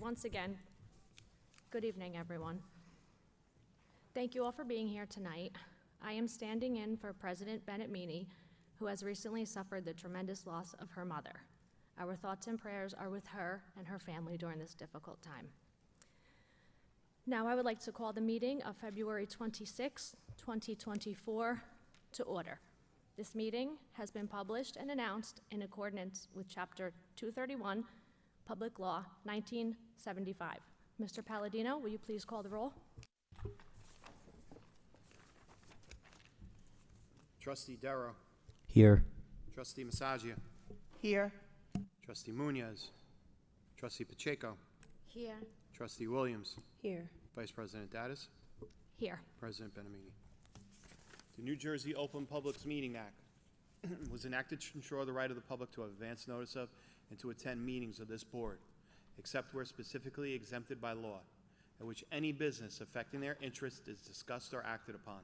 once again, good evening, everyone. Thank you all for being here tonight. I am standing in for President Bennett Meany, who has recently suffered the tremendous loss of her mother. Our thoughts and prayers are with her and her family during this difficult time. Now I would like to call the meeting of February 26, 2024 to order. This meeting has been published and announced in accordance with Chapter 231, Public Law 1975. Mr. Palladino, will you please call the roll? Trustee Darrow. Here. Trustee Massagia. Here. Trustee Munoz. Trustee Pacheco. Here. Trustee Williams. Here. Vice President Dattis. Here. President Benemini. The New Jersey Open Publics Meeting Act was enacted to ensure the right of the public to have advance notice of and to attend meetings of this board, except where specifically exempted by law, at which any business affecting their interest is discussed or acted upon.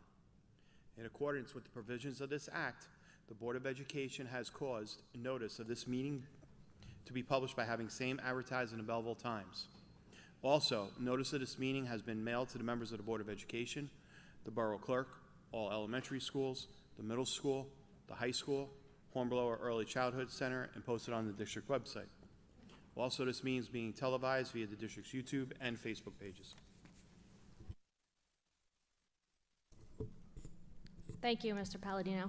In accordance with the provisions of this act, the Board of Education has caused notice of this meeting to be published by having same advertised in the Belleville Times. Also, notice of this meeting has been mailed to the members of the Board of Education, the Borough Clerk, all elementary schools, the middle school, the high school, Hornblower Early Childhood Center, and posted on the district website. Also, this meeting is being televised via the district's YouTube and Facebook pages. Thank you, Mr. Palladino.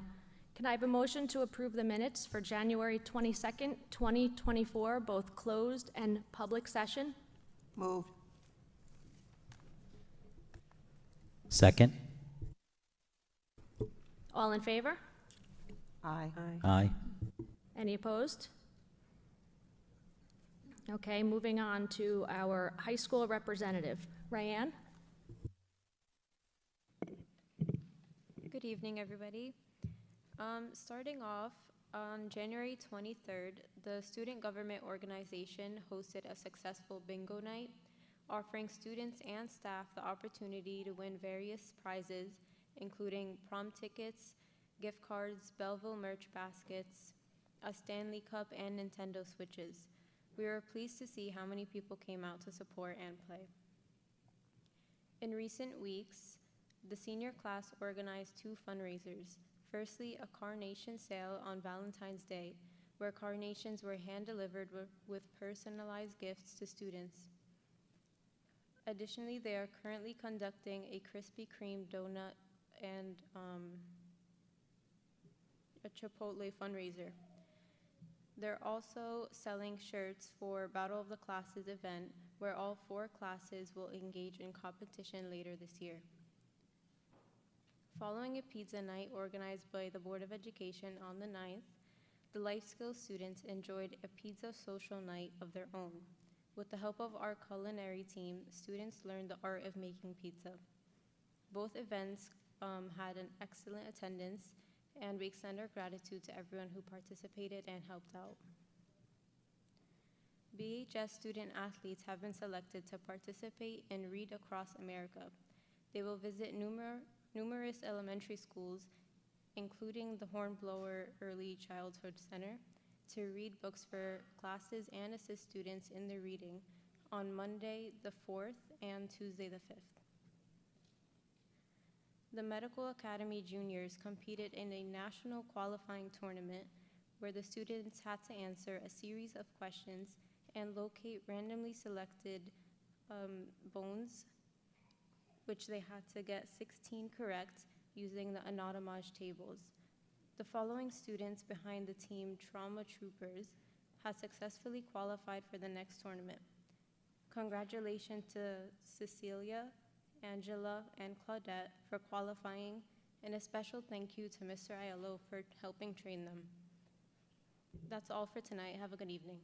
Can I have a motion to approve the minutes for January 22nd, 2024, both closed and public session? Moved. Second. All in favor? Aye. Aye. Any opposed? Okay, moving on to our high school representative. Rayanne? Good evening, everybody. Starting off, on January 23rd, the Student Government Organization hosted a successful bingo night, offering students and staff the opportunity to win various prizes, including prom tickets, gift cards, Belleville merch baskets, a Stanley Cup, and Nintendo Switches. We were pleased to see how many people came out to support and play. In recent weeks, the senior class organized two fundraisers. Firstly, a carnation sale on Valentine's Day, where carnations were hand-delivered with personalized gifts to students. Additionally, they are currently conducting a Krispy Kreme donut and a Chipotle fundraiser. They're also selling shirts for Battle of the Classes event, where all 4 classes will engage in competition later this year. Following a pizza night organized by the Board of Education on the 9th, the life skills students enjoyed a pizza social night of their own. With the help of our culinary team, students learned the art of making pizza. Both events had an excellent attendance, and we extend our gratitude to everyone who participated and helped out. BHS student athletes have been selected to participate in Read Across America. They will visit numerous elementary schools, including the Hornblower Early Childhood Center, to read books for classes and assist students in their reading on Monday the 4th and Tuesday the 5th. The Medical Academy juniors competed in a national qualifying tournament where the students had to answer a series of questions and locate randomly selected bones, which they had to get 16 correct using the anonymized tables. The following students behind the team Trauma Troopers had successfully qualified for the next tournament. Congratulations to Cecilia, Angela, and Claudette for qualifying, and a special thank you to Mr. Aiello for helping train them. That's all for tonight. Have a good evening.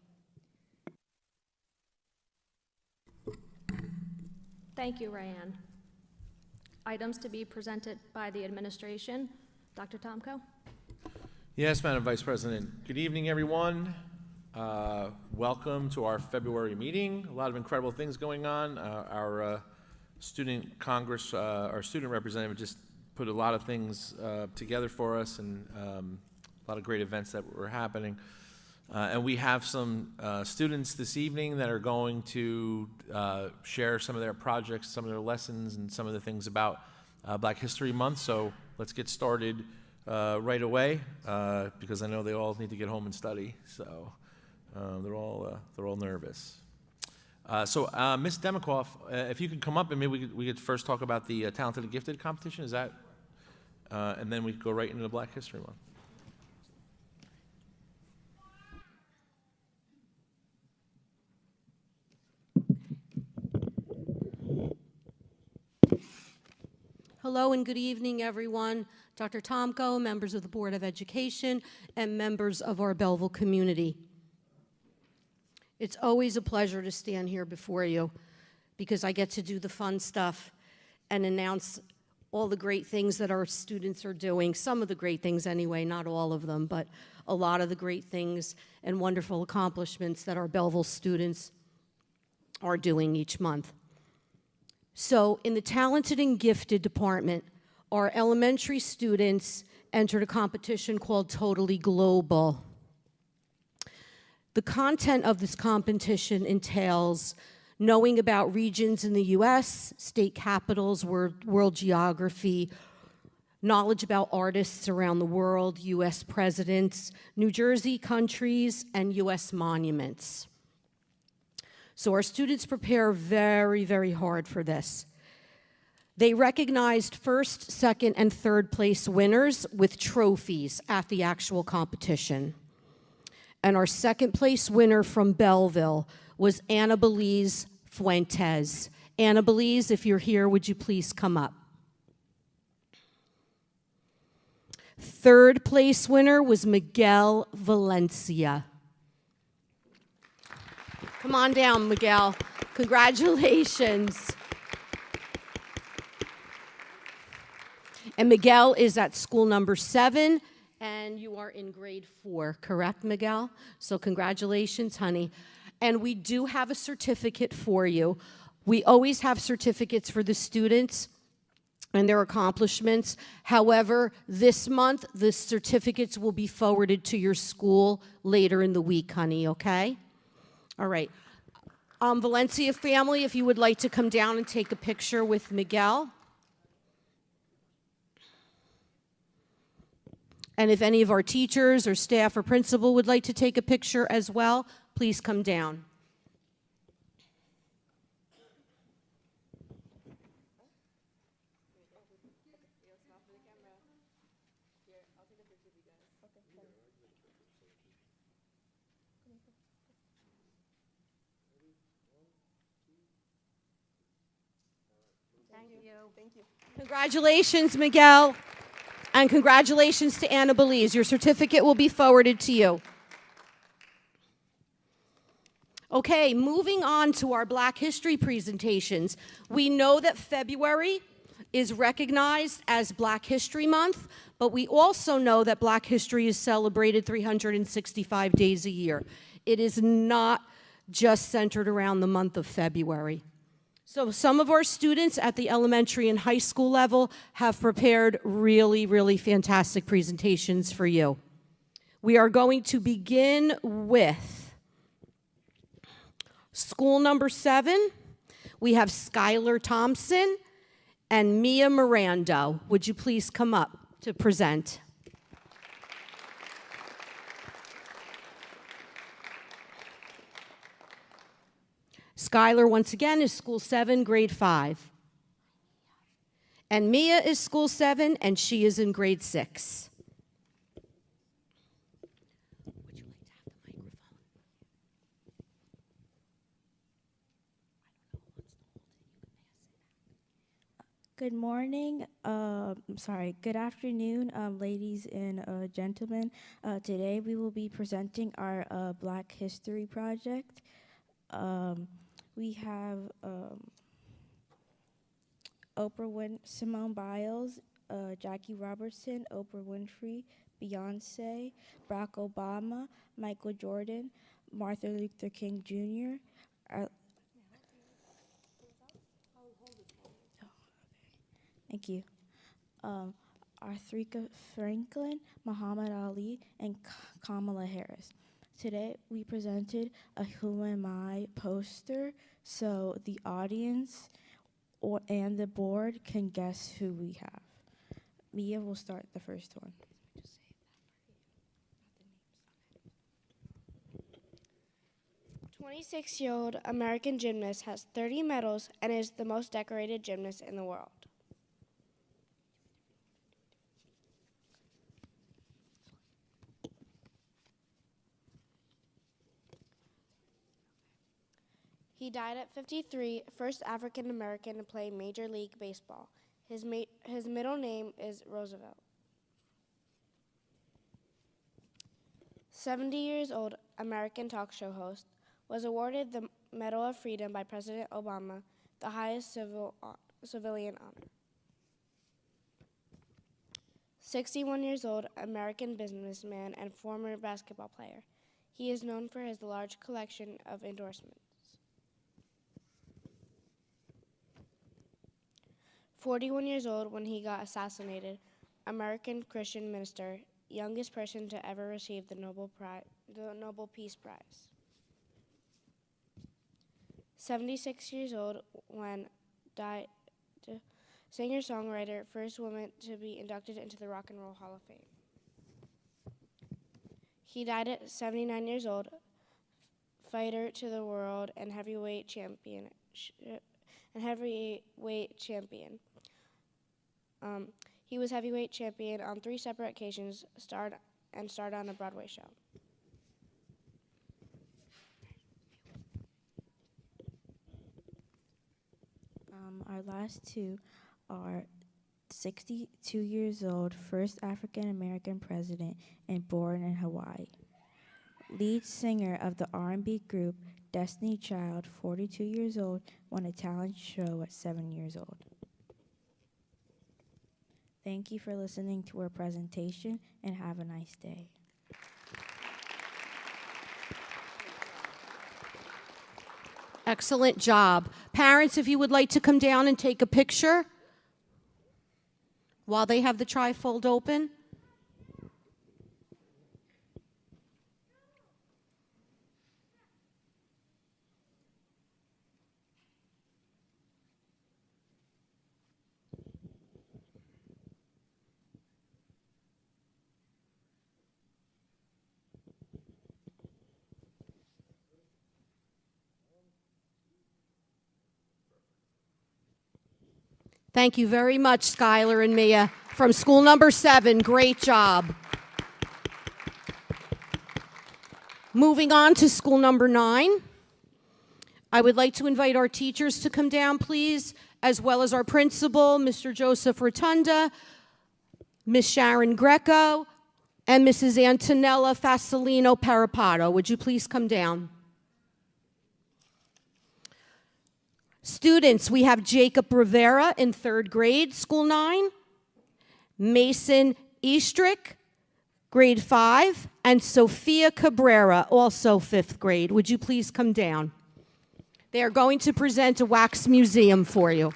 Thank you, Rayanne. Items to be presented by the administration. Dr. Tomko? Yes, Madam Vice President. Good evening, everyone. Welcome to our February meeting. A lot of incredible things going on. Our student Congress, our student representative just put a lot of things together for us, and a lot of great events that were happening. And we have some students this evening that are going to share some of their projects, some of their lessons, and some of the things about Black History Month. So let's get started right away because I know they all need to get home and study. So they're all nervous. So Ms. Demikoff, if you could come up and maybe we could first talk about the Talented and Gifted competition. Is that? And then we could go right into the Black History Month. Hello and good evening, everyone. Dr. Tomko, members of the Board of Education, and members of our Belleville community. It's always a pleasure to stand here before you because I get to do the fun stuff and announce all the great things that our students are doing. Some of the great things anyway, not all of them, but a lot of the great things and wonderful accomplishments that our Belleville students are doing each month. So in the Talented and Gifted department, our elementary students entered a competition called Totally Global. The content of this competition entails knowing about regions in the U.S., state capitals, world geography, knowledge about artists around the world, U.S. presidents, New Jersey countries, and U.S. monuments. So our students prepare very, very hard for this. They recognized first, second, and third place winners with trophies at the actual competition. And our second place winner from Belleville was Anna Belize Fuentes. Anna Belize, if you're here, would you please come up? Third place winner was Miguel Valencia. Come on down, Miguel. Congratulations. And Miguel is at school number 7, and you are in grade 4, correct, Miguel? So congratulations, honey. And we do have a certificate for you. We always have certificates for the students and their accomplishments. However, this month, the certificates will be forwarded to your school later in the week, honey, okay? All right. Valencia family, if you would like to come down and take a picture with Miguel. And if any of our teachers or staff or principal would like to take a picture as well, please come down. Thank you. Congratulations, Miguel. And congratulations to Anna Belize. Your certificate will be forwarded to you. Okay, moving on to our Black History presentations. We know that February is recognized as Black History Month, but we also know that Black history is celebrated 365 days a year. It is not just centered around the month of February. So some of our students at the elementary and high school level have prepared really, really fantastic presentations for you. We are going to begin with school number 7. We have Skylar Thompson and Mia Miranda. Would you please come up to present? Skylar, once again, is school 7, grade 5. And Mia is school 7, and she is in grade 6. Would you like to have the microphone? Good morning, good afternoon, ladies and gentlemen. Today we will be presenting our Black History project. We have Simone Biles, Jackie Robertson, Oprah Winfrey, Beyonce, Barack Obama, Michael Jordan, Martin Luther King Jr., thank you. Arthrika Franklin, Muhammad Ali, and Kamala Harris. Today we presented a Who Am I poster so the audience and the board can guess who we have. Mia will start the first one. 26-year-old American gymnast has 30 medals and is the most decorated gymnast in the world. He died at 53, first African American to play Major League Baseball. His middle name is Roosevelt. 70 years old American talk show host was awarded the Medal of Freedom by President Obama, the highest civilian honor. 61 years old American businessman and former basketball player. He is known for his large collection of endorsements. 41 years old when he got assassinated, American Christian minister, youngest person to ever receive the Nobel Peace Prize. 76 years old when died, singer-songwriter, first woman to be inducted into the Rock and Roll Hall of Fame. He died at 79 years old, fighter to the world and heavyweight champion. He was heavyweight champion on 3 separate occasions, starred on a Broadway show. Our last two are 62 years old, first African American president and born in Hawaii. Lead singer of the R&B group Destiny Child, 42 years old, won a talent show at 7 years old. Thank you for listening to our presentation and have a nice day. Excellent job. Parents, if you would like to come down and take a picture while they have the trifold open. Thank you very much, Skylar and Mia, from school number 7. Great job. Moving on to school number 9. I would like to invite our teachers to come down, please, as well as our principal, Mr. Joseph Rotunda, Miss Sharon Greco, and Mrs. Antonella Fasolino Parapato. Would you please come down? Students, we have Jacob Rivera in 3rd grade, school 9, Mason Eastrick, grade 5, and Sophia Cabrera, also 5th grade. Would you please come down? They are going to present a wax museum for you.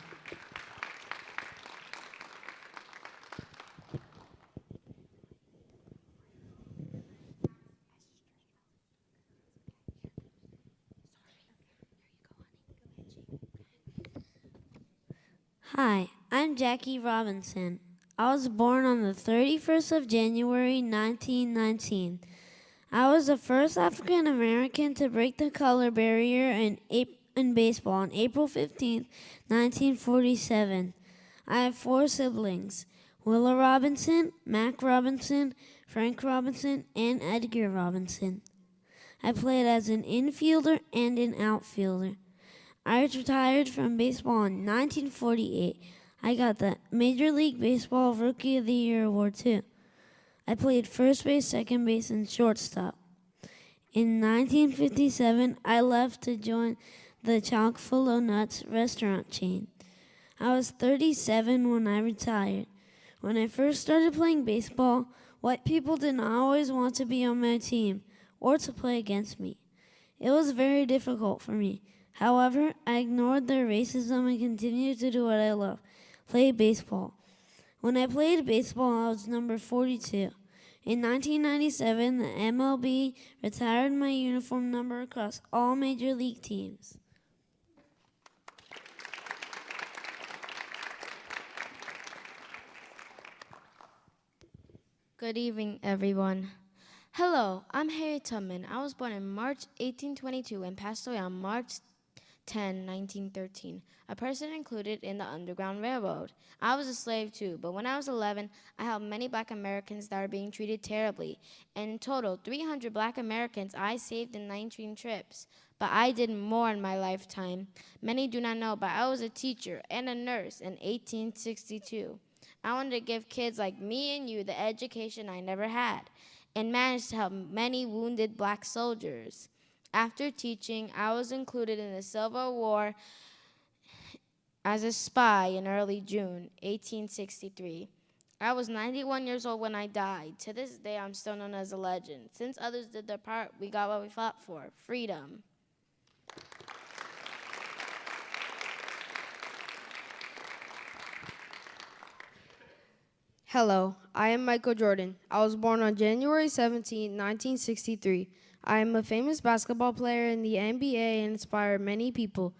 Hi, I'm Jackie Robinson. I was born on the 31st of January, 1919. I was the first African American to break the color barrier in baseball on April 15, 1947. I have 4 siblings, Willa Robinson, Mac Robinson, Frank Robinson, and Edgar Robinson. I played as an infielder and an outfielder. I retired from baseball in 1948. I got the Major League Baseball Rookie of the Year award too. I played first base, second base, and shortstop. In 1957, I left to join the Chock Full o' Nuts restaurant chain. I was 37 when I retired. When I first started playing baseball, white people did not always want to be on my team or to play against me. It was very difficult for me. However, I ignored their racism and continued to do what I love, play baseball. When I played baseball, I was number 42. In 1997, the MLB retired my uniform number across all major league teams. Good evening, everyone. Hello, I'm Harriet Tubman. I was born in March 1822 and passed away on March 10, 1913, a person included in the Underground Railroad. I was a slave too, but when I was 11, I helped many black Americans that were being treated terribly. And in total, 300 black Americans I saved in 19 trips. But I did more in my lifetime. Many do not know, but I was a teacher and a nurse in 1862. I wanted to give kids like me and you the education I never had, and managed to help many wounded black soldiers. After teaching, I was included in the Civil War as a spy in early June 1863. I was 91 years old when I died. To this day, I'm still known as a legend. Since others did their part, we got what we fought for, freedom. Hello, I am Michael Jordan. I was born on January 17, 1963. I am a famous basketball player in the NBA and inspired many people.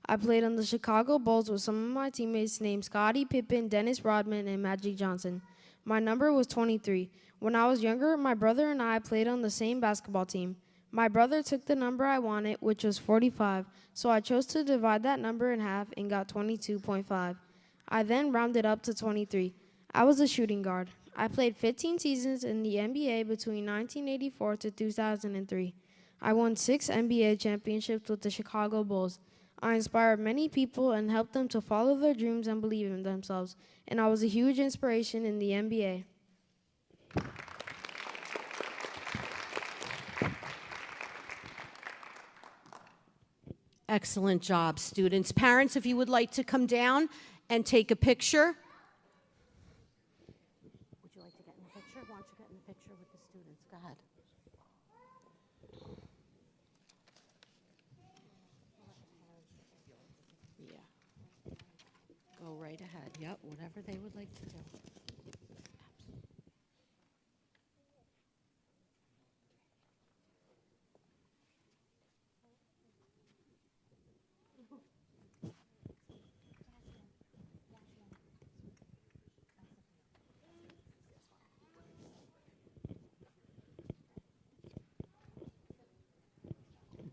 I played on the Chicago Bulls with some of my teammates named Scottie Pippen, Dennis Rodman, and Magic Johnson. My number was 23. When I was younger, my brother and I played on the same basketball team. My brother took the number I wanted, which was 45, so I chose to divide that number in half and got 22.5. I then rounded up to 23. I was a shooting guard. I played 15 seasons in the NBA between 1984 to 2003. I won 6 NBA championships with the Chicago Bulls. I inspired many people and helped them to follow their dreams and believe in themselves, and I was a huge inspiration in the NBA. Excellent job, students. Parents, if you would like to come down and take a picture. Would you like to get in the picture? Why don't you get in the picture with the students? Go ahead. Yeah. Go right ahead. Yep, whatever they would like to do.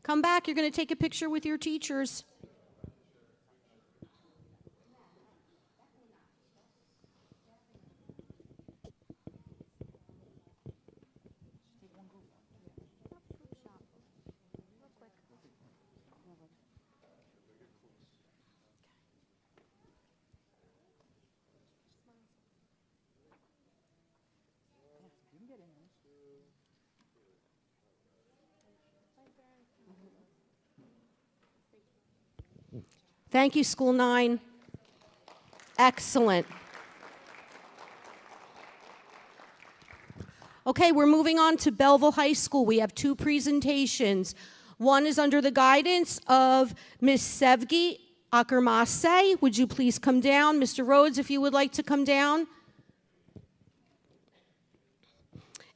Come back, you're going to take a picture with your teachers. Thank you, School 9. Excellent. Okay, we're moving on to Belleville High School. We have 2 presentations. One is under the guidance of Ms. Sevgi Akarmase. Would you please come down? Mr. Rhodes, if you would like to come down.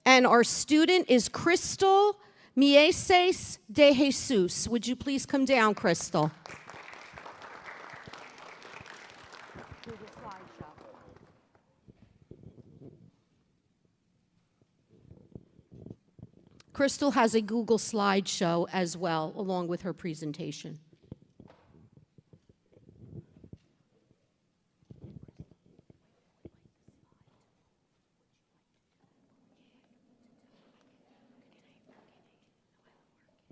And our student is Crystal Mieses de Jesus. Would you please come down, Crystal? Crystal has a Google slideshow as well, along with her presentation.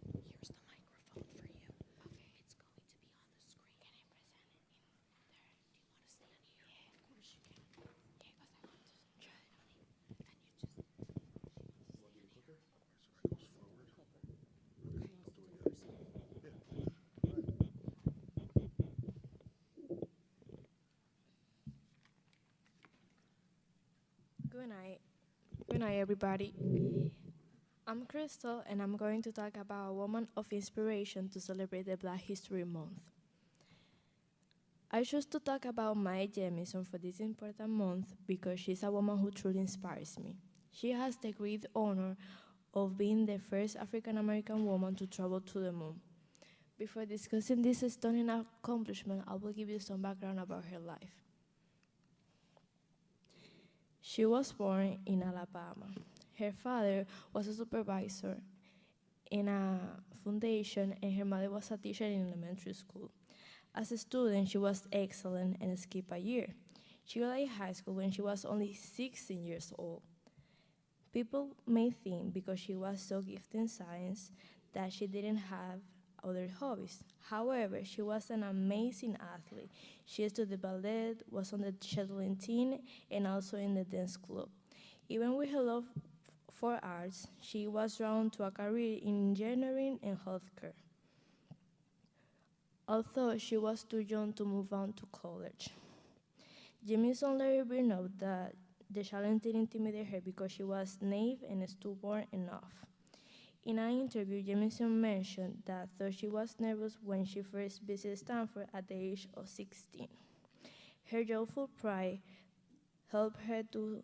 Here's the microphone for you. Okay, it's going to be on the screen. Can I present it in there? Do you want to stand here? Yeah, of course you can. Yeah, because I want to try it. And you just... Good night. Good night, everybody. I'm Crystal, and I'm going to talk about a woman of inspiration to celebrate the Black History Month. I chose to talk about Maya Jemison for this important month because she's a woman who truly inspires me. She has the great honor of being the first African-American woman to travel to the moon. Before discussing this stunning accomplishment, I will give you some background about her life. She was born in Alabama. Her father was a supervisor in a foundation, and her mother was a teacher in elementary school. As a student, she was excellent and skipped a year. She graduated high school when she was only 16 years old. People may think because she was so gifted in science that she didn't have other hobbies. However, she was an amazing athlete. She studied ballet, was on the cheerleading team, and also in the dance club. Even with her love for arts, she was drawn to a career in engineering and healthcare. Although she was too young to move on to college. Jamison later brought out that the challenge didn't intimidate her because she was naive and stubborn enough. In an interview, Jamison mentioned that though she was nervous when she first visited Stanford at the age of 16, her youthful pride helped her to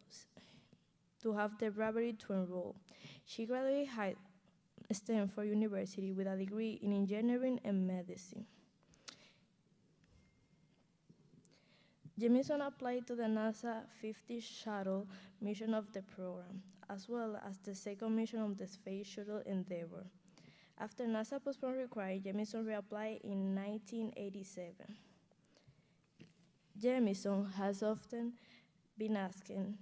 have the bravery to enroll. She graduated Stanford University with a degree in engineering and medicine. Jamison applied to the NASA 50 shuttle mission of the program, as well as the second mission of the Space Shuttle Endeavour. After NASA postponed required, Jamison reapplied in 1987. Jamison has often been asking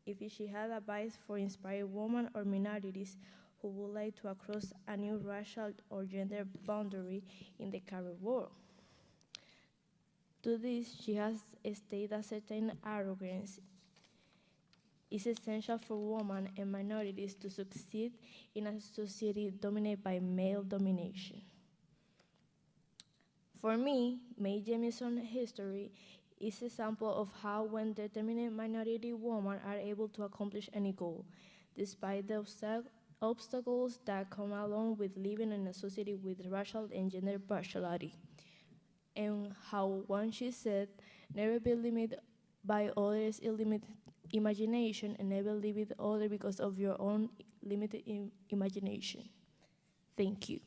if she had advice for inspiring women or minorities who would like to cross a new racial or gender boundary in the career world. To this, she has stated a certain arrogance is essential for women and minorities to succeed in a society dominated by male domination. For me, Mae Jemisin's history is an example of how when determined minority women are able to accomplish any goal, despite the obstacles that come along with living in a society with racial and gender partiality. And how once she said, never be limited by others' limited imagination and never limit others because of your own limited imagination. Thank you.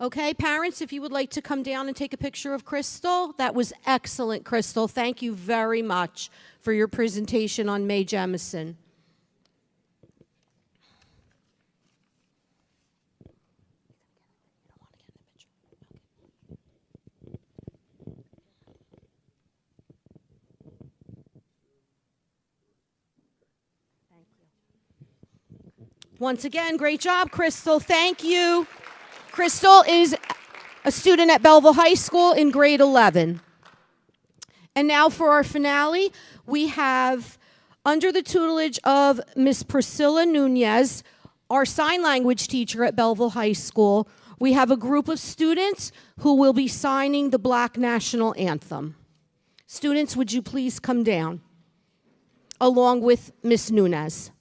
Okay, parents, if you would like to come down and take a picture of Crystal, that was excellent, Crystal. Thank you very much for your presentation on Mae Jemison. Once again, great job, Crystal. Thank you. Crystal is a student at Belleville High School in grade 11. And now for our finale, we have, under the tutelage of Miss Priscilla Nunez, our sign language teacher at Belleville High School, we have a group of students who will be signing the Black National Anthem. Students, would you please come down, along with Miss Nunez.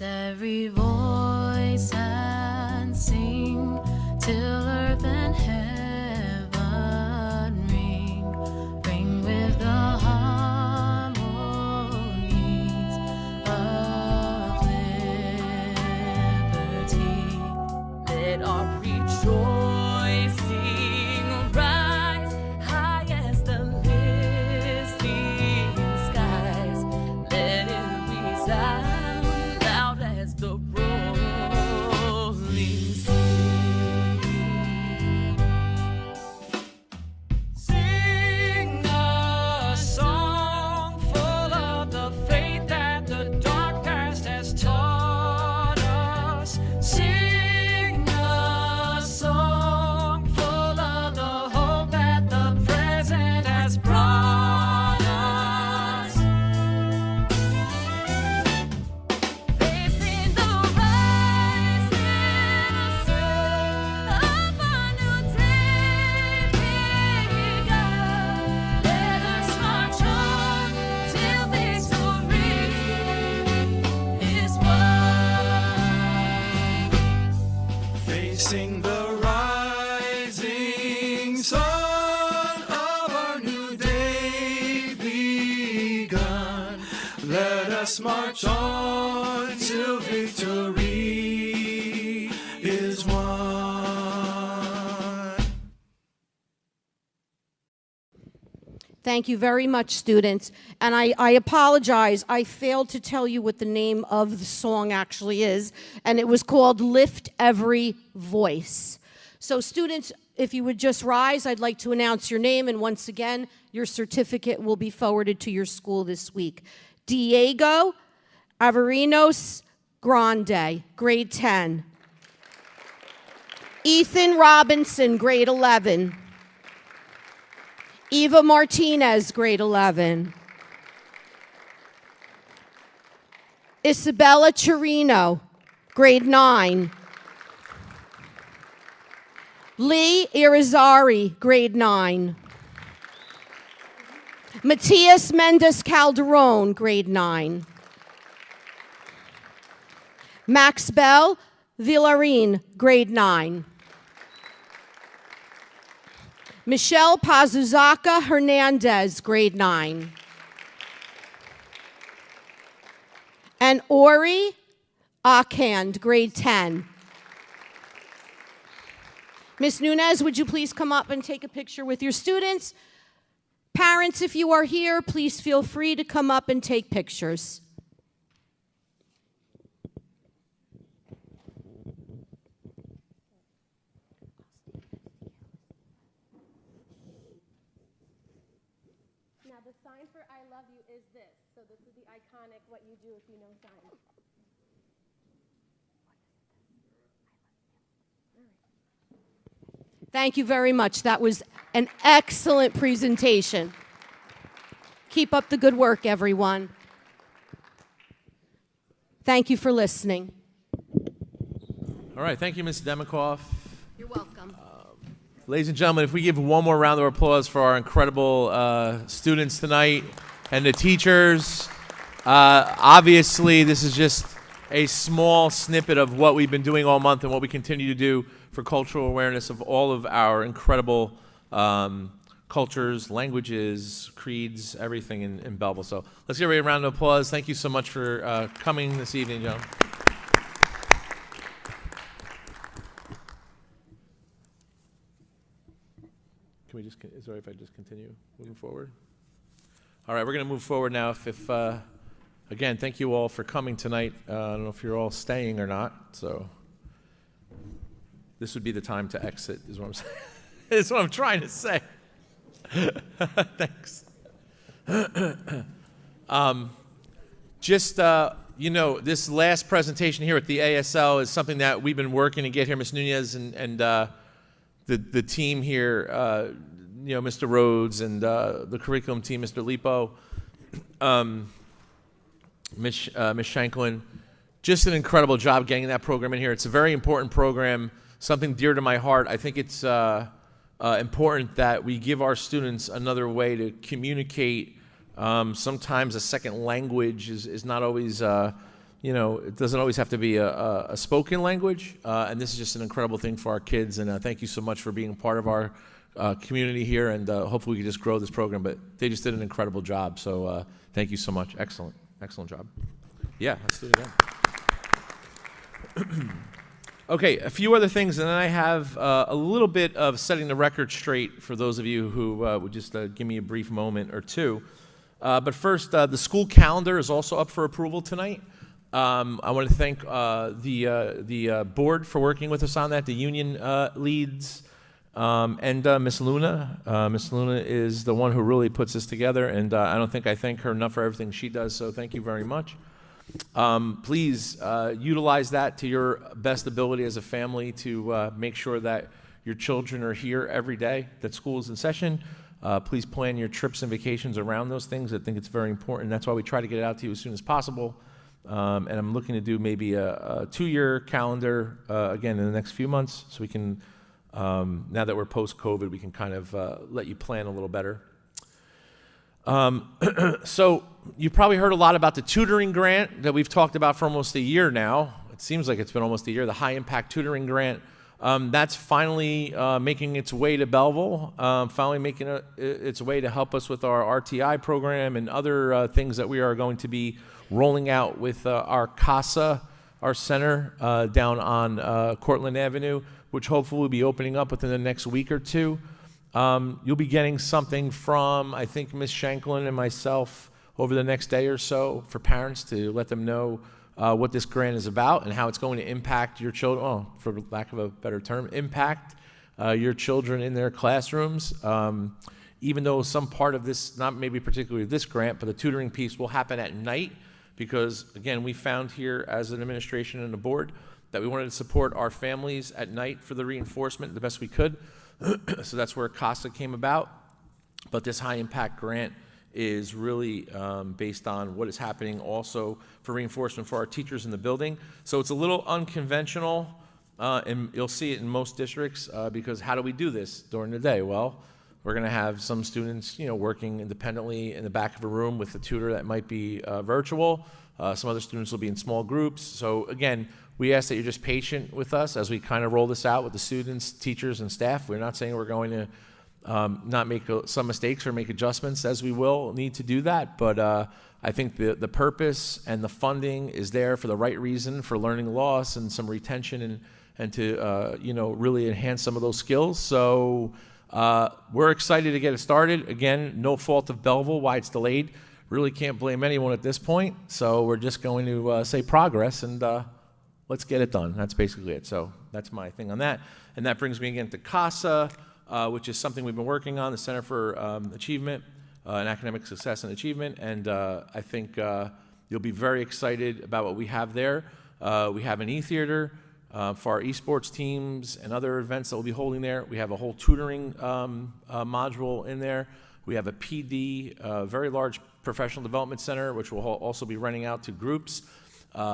Every voice and sing till earth and heaven ring with the harmonies of liberty. Let our rejoicing rise high as the listening skies. Let it resound the roar us march on till victory is won. Thank you very much, students. And I apologize, I failed to tell you what the name of the song actually is, and it was called Lift Every Voice. So students, if you would just rise, I'd like to announce your name, and once again, your certificate will be forwarded to your school this week. Diego Averinos Grande, grade 10. Ethan Robinson, grade 11. Eva Martinez, grade 11. Isabella Chirino, grade 9. Lee Irizarry, grade 9. Matias Mendes Calderon, grade 9. Max Bell Villarin, grade 9. Michelle Pazuzaka Hernandez, grade 9. And Ori Akand, grade 10. Ms. Nunez, would you please come up and take a picture with your students? Parents, if you are here, please feel free to come up and take pictures. Now, the sign for I love you is this. So this is the iconic what you do if you know sign. Thank you very much. That was an excellent presentation. Keep up the good work, everyone. Thank you for listening. All right, thank you, Ms. Demikoff. You're welcome. Ladies and gentlemen, if we give one more round of applause for our incredible students tonight and the teachers. Obviously, this is just a small snippet of what we've been doing all month and what we continue to do for cultural awareness of all of our incredible cultures, languages, creeds, everything in Belleville. So let's give a round of applause. Thank you so much for coming this evening, gentlemen. Can we just, is it all right if I just continue moving forward? All right, we're going to move forward now. Again, thank you all for coming tonight. I don't know if you're all staying or not, so this would be the time to exit, is what I'm saying. Is what I'm trying to say. Thanks. You know, this last presentation here at the ASL is something that we've been working to get here. Ms. Nunez and the team here, you know, Mr. Rhodes and the curriculum team, Mr. Lipo, Ms. Shanklin, just an incredible job getting that program in here. It's a very important program, something dear to my heart. I think it's important that we give our students another way to communicate. Sometimes a second language is not always, you know, it doesn't always have to be a spoken language. And this is just an incredible thing for our kids. And thank you so much for being part of our community here. And hopefully we can just grow this program. But they just did an incredible job. So thank you so much. Excellent. Excellent job. Yeah, let's do it again. Okay, a few other things, and then I have a little bit of setting the record straight for those of you who would just give me a brief moment or two. But first, the school calendar is also up for approval tonight. I want to thank the board for working with us on that, the union leads, and Ms. Luna. Ms. Luna is the one who really puts this together, and I don't think I thank her enough for everything she does, so thank you very much. Please utilize that to your best ability as a family to make sure that your children are here every day, that school is in session. Please plan your trips and vacations around those things. I think it's very important. That's why we try to get it out to you as soon as possible. And I'm looking to do maybe a 2-year calendar again in the next few months, so we can, now that we're post-COVID, we can kind of let you plan a little better. So you probably heard a lot about the tutoring grant that we've talked about for almost a year now. It seems like it's been almost a year, the high impact tutoring grant. That's finally making its way to Belleville, finally making its way to help us with our RTI program and other things that we are going to be rolling out with our CASA, our center down on Cortlandt Avenue, which hopefully will be opening up within the next week or two. You'll be getting something from, I think, Ms. Shanklin and myself over the next day or so for parents to let them know what this grant is about and how it's going to impact your children, for lack of a better term, impact your children in their classrooms. Even though some part of this, not maybe particularly this grant, but the tutoring piece will happen at night because, again, we found here as an administration and a board that we wanted to support our families at night for the reinforcement the best we could. So that's where CASA came about. But this high impact grant is really based on what is happening also for reinforcement for our teachers in the building. So it's a little unconventional, and you'll see it in most districts because how do we do this during the day? Well, we're going to have some students, working independently in the back of a room with a tutor that might be virtual. Some other students will be in small groups. So again, we ask that you're just patient with us as we kind of roll this out with the students, teachers, and staff. We're not saying we're going to not make some mistakes or make adjustments, as we will need to do that. But I think the purpose and the funding is there for the right reason, for learning loss and some retention and to really enhance some of those skills. So we're excited to get it started. Again, no fault of Belleville why it's delayed. Really can't blame anyone at this point. So we're just going to say progress and let's get it done. That's basically it. So that's my thing on that. And that brings me again to CASA, which is something we've been working on, the Center for Achievement and Academic Success and Achievement. And I think you'll be very excited about what we have there. We have an e-theater for our esports teams and other events that we'll be holding there. We have a whole tutoring module in there. We have a PD, a very large professional development center, which will also be renting out to groups.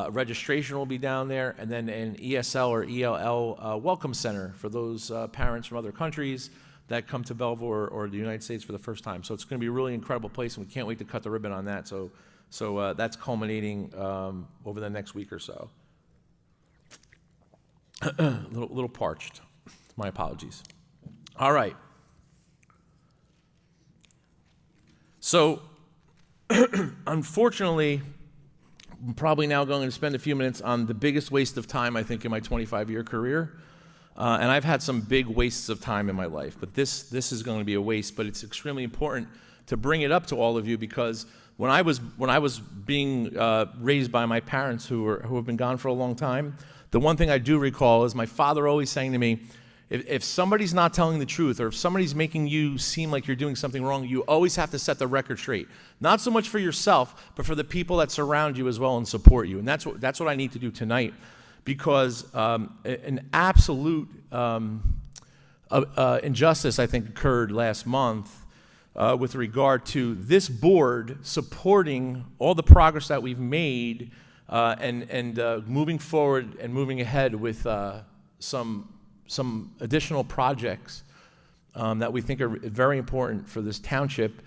Registration will be down there, and then an ESL or ELL welcome center for those parents from other countries that come to Belleville or the United States for the first time. So it's going to be a really incredible place, and we can't wait to cut the ribbon on that. So that's culminating over the next week or so. little parched. My apologies. All right. So, unfortunately, I'm probably now going to spend a few minutes on the biggest waste of time, I think, in my 25-year career. And I've had some big wastes of time in my life, but this is going to be a waste, but it's extremely important to bring it up to all of you because when I was being raised by my parents who have been gone for a long time, the one thing I do recall is my father always saying to me, if somebody's not telling the truth or if somebody's making you seem like you're doing something wrong, you always have to set the record straight. Not so much for yourself, but for the people that surround you as well and support you. And that's what I need to do tonight because an absolute injustice, I think, occurred last month with regard to this board supporting all the progress that we've made and moving forward and moving ahead with some additional projects that we think are very important for this township.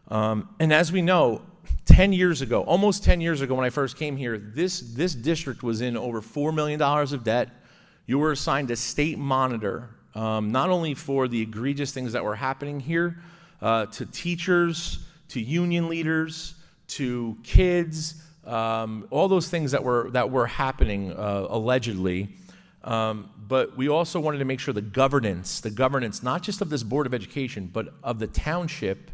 And as we know, 10 years ago, almost 10 years ago when I first came here, this district was in over $4 million of debt. You were assigned a state monitor, not only for the egregious things that were happening here, to teachers, to union leaders, to kids, all those things that were happening allegedly. But we also wanted to make sure the governance, not just of this Board of Education, but of the township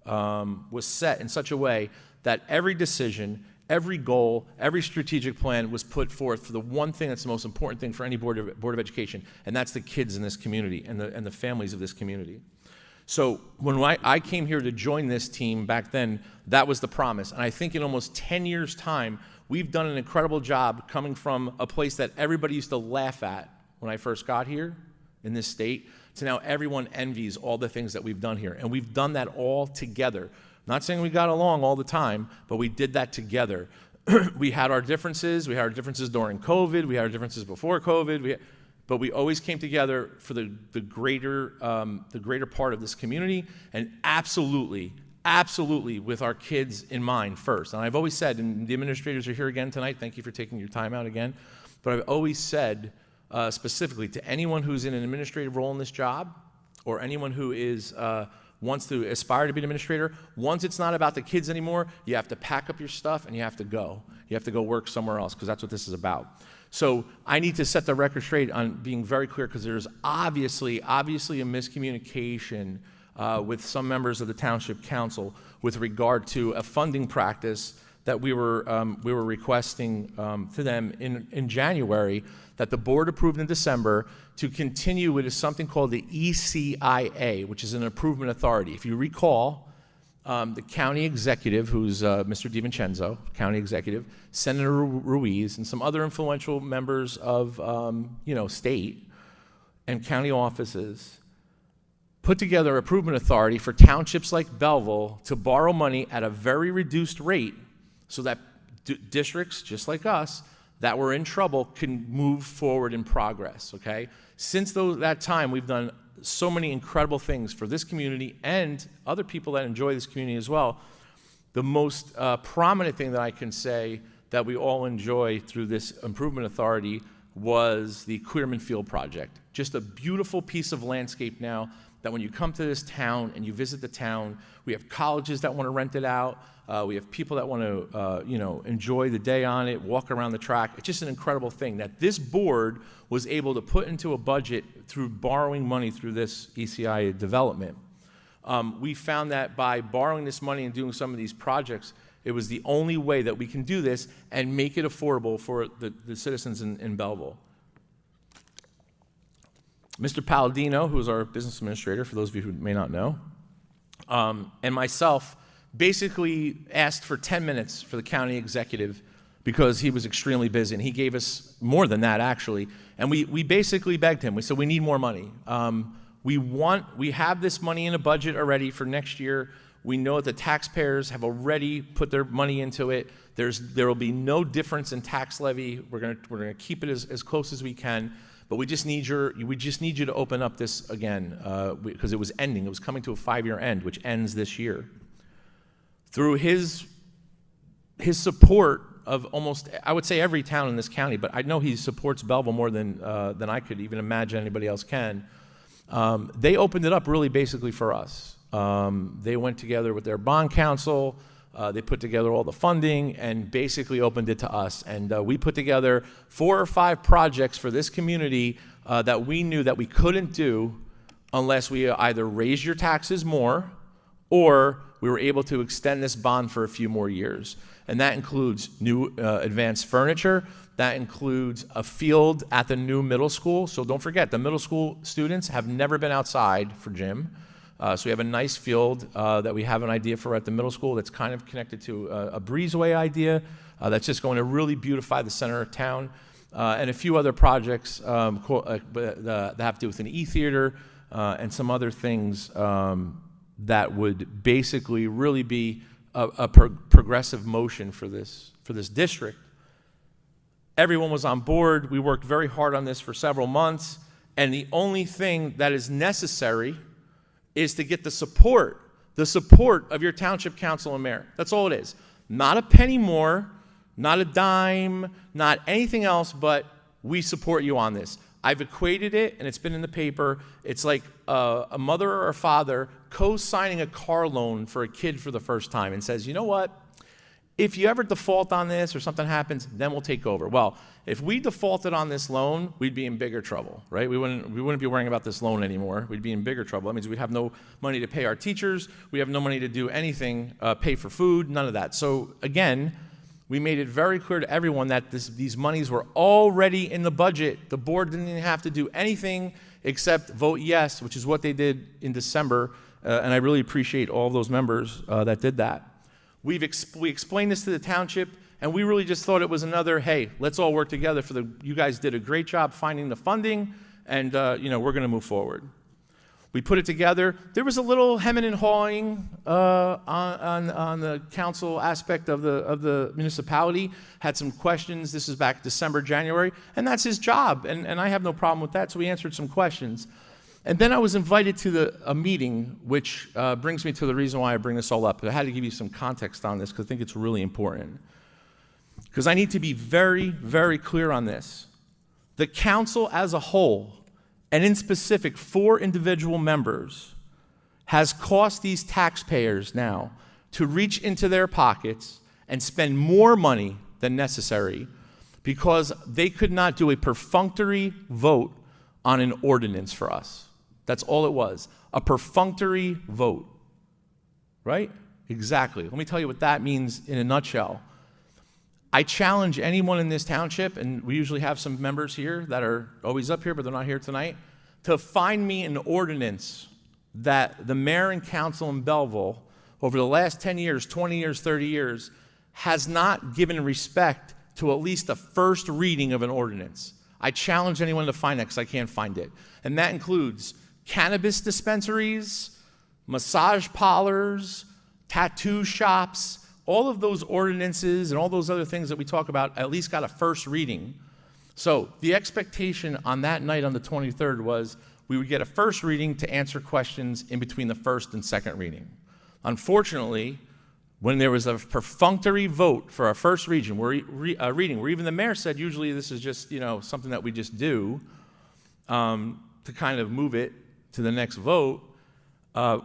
was set in such a way that every decision, every goal, every strategic plan was put forth for the one thing that's the most important thing for any Board of Education, and that's the kids in this community and the families of this community. So when I came here to join this team back then, that was the promise. And I think in almost 10 years' time, we've done an incredible job coming from a place that everybody used to laugh at when I first got here in this state to now everyone envies all the things that we've done here. And we've done that all together. Not saying we got along all the time, but we did that together. We had our differences. We had our differences during COVID. We had our differences before COVID. But we always came together for the greater part of this community, and absolutely with our kids in mind first. And I've always said, and the administrators are here again tonight, thank you for taking your time out again, but I've always said specifically to anyone who's in an administrative role in this job or anyone who is wants to aspire to be an administrator. Once it's not about the kids anymore, you have to pack up your stuff and you have to go. You have to go work somewhere else, because that's what this is about. So I need to set the record straight on being very clear, because there's obviously a miscommunication with some members of the Township Council with regard to a funding practice that we were requesting to them in January, that the board approved in December, to continue with something called the ECIA, which is an improvement authority. If you recall, the county executive, who's Mr. DiVincenzo, county executive, Senator Ruiz, and some other influential members of state and county offices, put together an improvement authority for townships like Belleville to borrow money at a very reduced rate, so that districts just like us that were in trouble can move forward in progress, okay? Since that time, we've done so many incredible things for this community and other people that enjoy this community as well. The most prominent thing that I can say that we all enjoy through this improvement authority was the Queerman Field project. Just a beautiful piece of landscape now that when you come to this town and you visit the town, we have colleges that want to rent it out. We have people that want to, enjoy the day on it, walk around the track. It's just an incredible thing that this board was able to put into a budget through borrowing money through this ECI development. We found that by borrowing this money and doing some of these projects, it was the only way that we can do this and make it affordable for the citizens in Belleville. Mr. Palladino, who is our business administrator, for those of you who may not know, and myself, basically asked for 10 minutes for the county executive because he was extremely busy, and he gave us more than that, actually. And we basically begged him. We said, we need more money. We have this money in a budget already for next year. We know that the taxpayers have already put their money into it. There will be no difference in tax levy. We're gonna keep it as close as we can. But we just need you to open up this again, because it was ending. It was coming to a 5-year end, which ends this year. Through his support of almost, I would say, every town in this county, but I know he supports Belleville more than I could even imagine anybody else can. They opened it up really basically for us. They went together with their bond counsel. They put together all the funding and basically opened it to us. And we put together 4 or 5 projects for this community that we knew that we couldn't do unless we either raised your taxes more or we were able to extend this bond for a few more years. And that includes new advanced furniture. That includes a field at the new middle school. So don't forget, the middle school students have never been outside for gym. So we have a nice field that we have an idea for at the middle school that's kind of connected to a breezeway idea that's just going to really beautify the center of town. And a few other projects that have to do with an e-theater and some other things that would basically really be a progressive motion for this district. Everyone was on board. We worked very hard on this for several months. And the only thing that is necessary is to get the support of your township council and mayor. That's all it is. Not a penny more, not a dime, not anything else, but we support you on this. I've equated it, and it's been in the paper. It's like a mother or a father co-signing a car loan for a kid for the first time and says, you know what? If you ever default on this or something happens, then we'll take over. Well, if we defaulted on this loan, we'd be in bigger trouble, right? We wouldn't be worrying about this loan anymore. We'd be in bigger trouble. That means we'd have no money to pay our teachers. We have no money to do anything, pay for food, none of that. So again, we made it very clear to everyone that these monies were already in the budget. The board didn't even have to do anything except vote yes, which is what they did in December. And I really appreciate all those members that did that. We explained this to the township, and we really just thought it was another, hey, let's all work together you guys did a great job finding the funding, and we're going to move forward. We put it together. There was a little hemming and hawing on the council aspect of the municipality. Had some questions. This is back December, January, and that's his job, and I have no problem with that, so we answered some questions. And then I was invited to a meeting, which brings me to the reason why I bring this all up. I had to give you some context on this because I think it's really important. Because I need to be very, very clear on this. the council as a whole, and in specific 4 individual members, has cost these taxpayers now to reach into their pockets and spend more money than necessary because they could not do a perfunctory vote on an ordinance for us. That's all it was, a perfunctory vote, right? Exactly. Let me tell you what that means in a nutshell. I challenge anyone in this township, and we usually have some members here that are always up here, but they're not here tonight, to find me an ordinance that the mayor and council in Belleville, over the last 10 years, 20 years, 30 years, has not given respect to at least the first reading of an ordinance. I challenge anyone to find that because I can't find it. And that includes cannabis dispensaries, massage parlors, tattoo shops, all of those ordinances and all those other things that we talk about at least got a first reading. So the expectation on that night on the 23rd was we would get a first reading to answer questions in between the first and second reading. Unfortunately, when there was a perfunctory vote for our first reading, where even the mayor said usually this is just something that we just do to kind of move it to the next vote,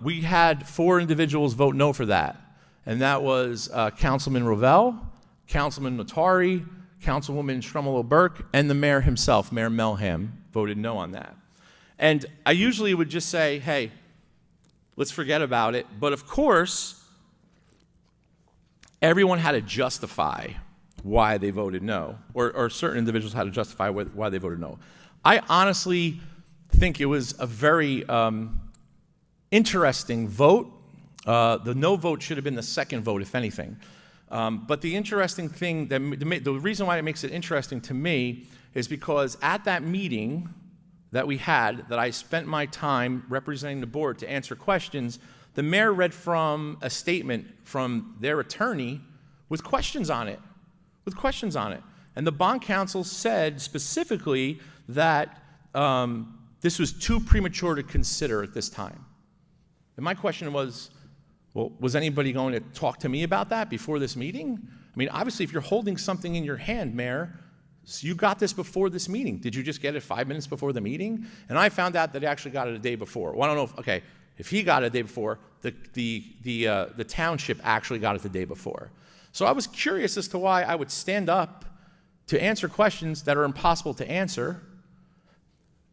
we had 4 individuals vote no for that. And that was Councilman Rovell, Councilman Notari, Councilwoman Strumolo-Burke, and the mayor himself, Mayor Melham, voted no on that. And I usually would just say, hey, let's forget about it. But of course, everyone had to justify why they voted no, or certain individuals had to justify why they voted no. I honestly think it was a very interesting vote. The no vote should have been the second vote, if anything. But the interesting thing, the reason why it makes it interesting to me is because at that meeting that we had, that I spent my time representing the board to answer questions, the mayor read from a statement from their attorney with questions on it, And the bond counsel said specifically that this was too premature to consider at this time. And my question was, well, was anybody going to talk to me about that before this meeting? I mean, obviously, if you're holding something in your hand, Mayor, so you got this before this meeting. Did you just get it 5 minutes before the meeting? And I found out that he actually got it a day before. Well, I don't know if he got it a day before, the township actually got it the day before. So I was curious as to why I would stand up to answer questions that are impossible to answer.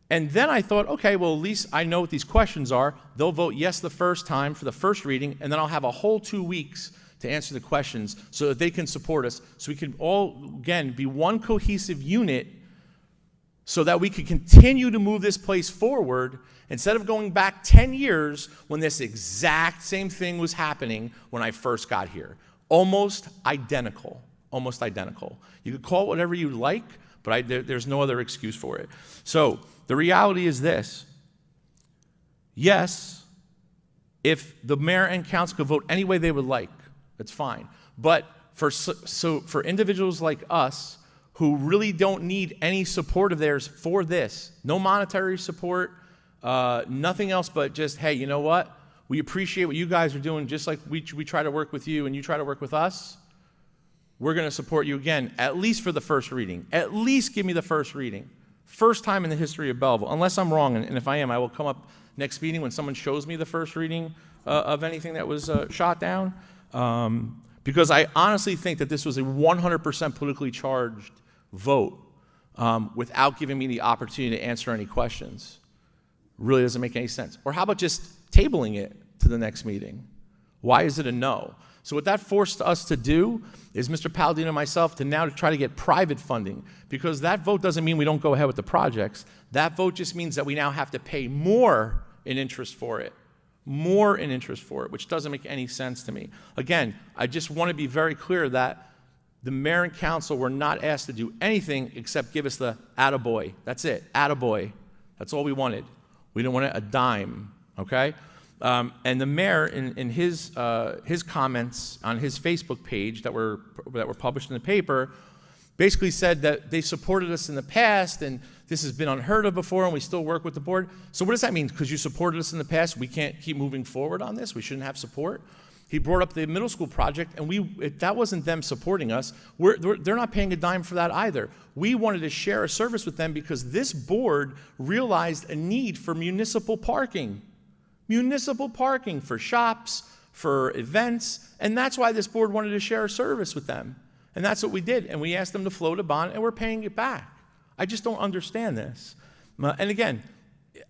And then I thought, okay, well, at least I know what these questions are. They'll vote yes the first time for the first reading, and then I'll have a whole 2 weeks to answer the questions so that they can support us, so we can all, again, be one cohesive unit so that we can continue to move this place forward instead of going back 10 years when this exact same thing was happening when I first got here. Almost identical, almost identical. You could call it whatever you like, but there's no other excuse for it. So the reality is this. Yes, if the mayor and council could vote any way they would like, that's fine. But for individuals like us who really don't need any support of theirs for this, no monetary support, nothing else but just, hey, you know what? We appreciate what you guys are doing, just like we try to work with you and you try to work with us. We're going to support you again, at least for the first reading. At least give me the first reading. First time in the history of Belleville, unless I'm wrong, and if I am, I will come up next meeting when someone shows me the first reading of anything that was shot down. Because I honestly think that this was a 100% politically charged vote without giving me the opportunity to answer any questions. Really doesn't make any sense. Or how about just tabling it to the next meeting? Why is it a no? So what that forced us to do is Mr. Palladino and myself to now try to get private funding, because that vote doesn't mean we don't go ahead with the projects. That vote just means that we now have to pay more in interest for it. More in interest for it, which doesn't make any sense to me. Again, I just want to be very clear that the mayor and council were not asked to do anything except give us the attaboy. That's it, attaboy. That's all we wanted. We didn't want a dime, okay? And the mayor, in his comments on his Facebook page that were published in the paper, basically said that they supported us in the past and this has been unheard of before and we still work with the board. So what does that mean? Because you supported us in the past, we can't keep moving forward on this? We shouldn't have support? He brought up the middle school project, and that wasn't them supporting us. They're not paying a dime for that either. We wanted to share a service with them because this board realized a need for municipal parking for shops, for events, and that's why this board wanted to share a service with them. And that's what we did, and we asked them to float a bond, and we're paying it back. I just don't understand this. And again,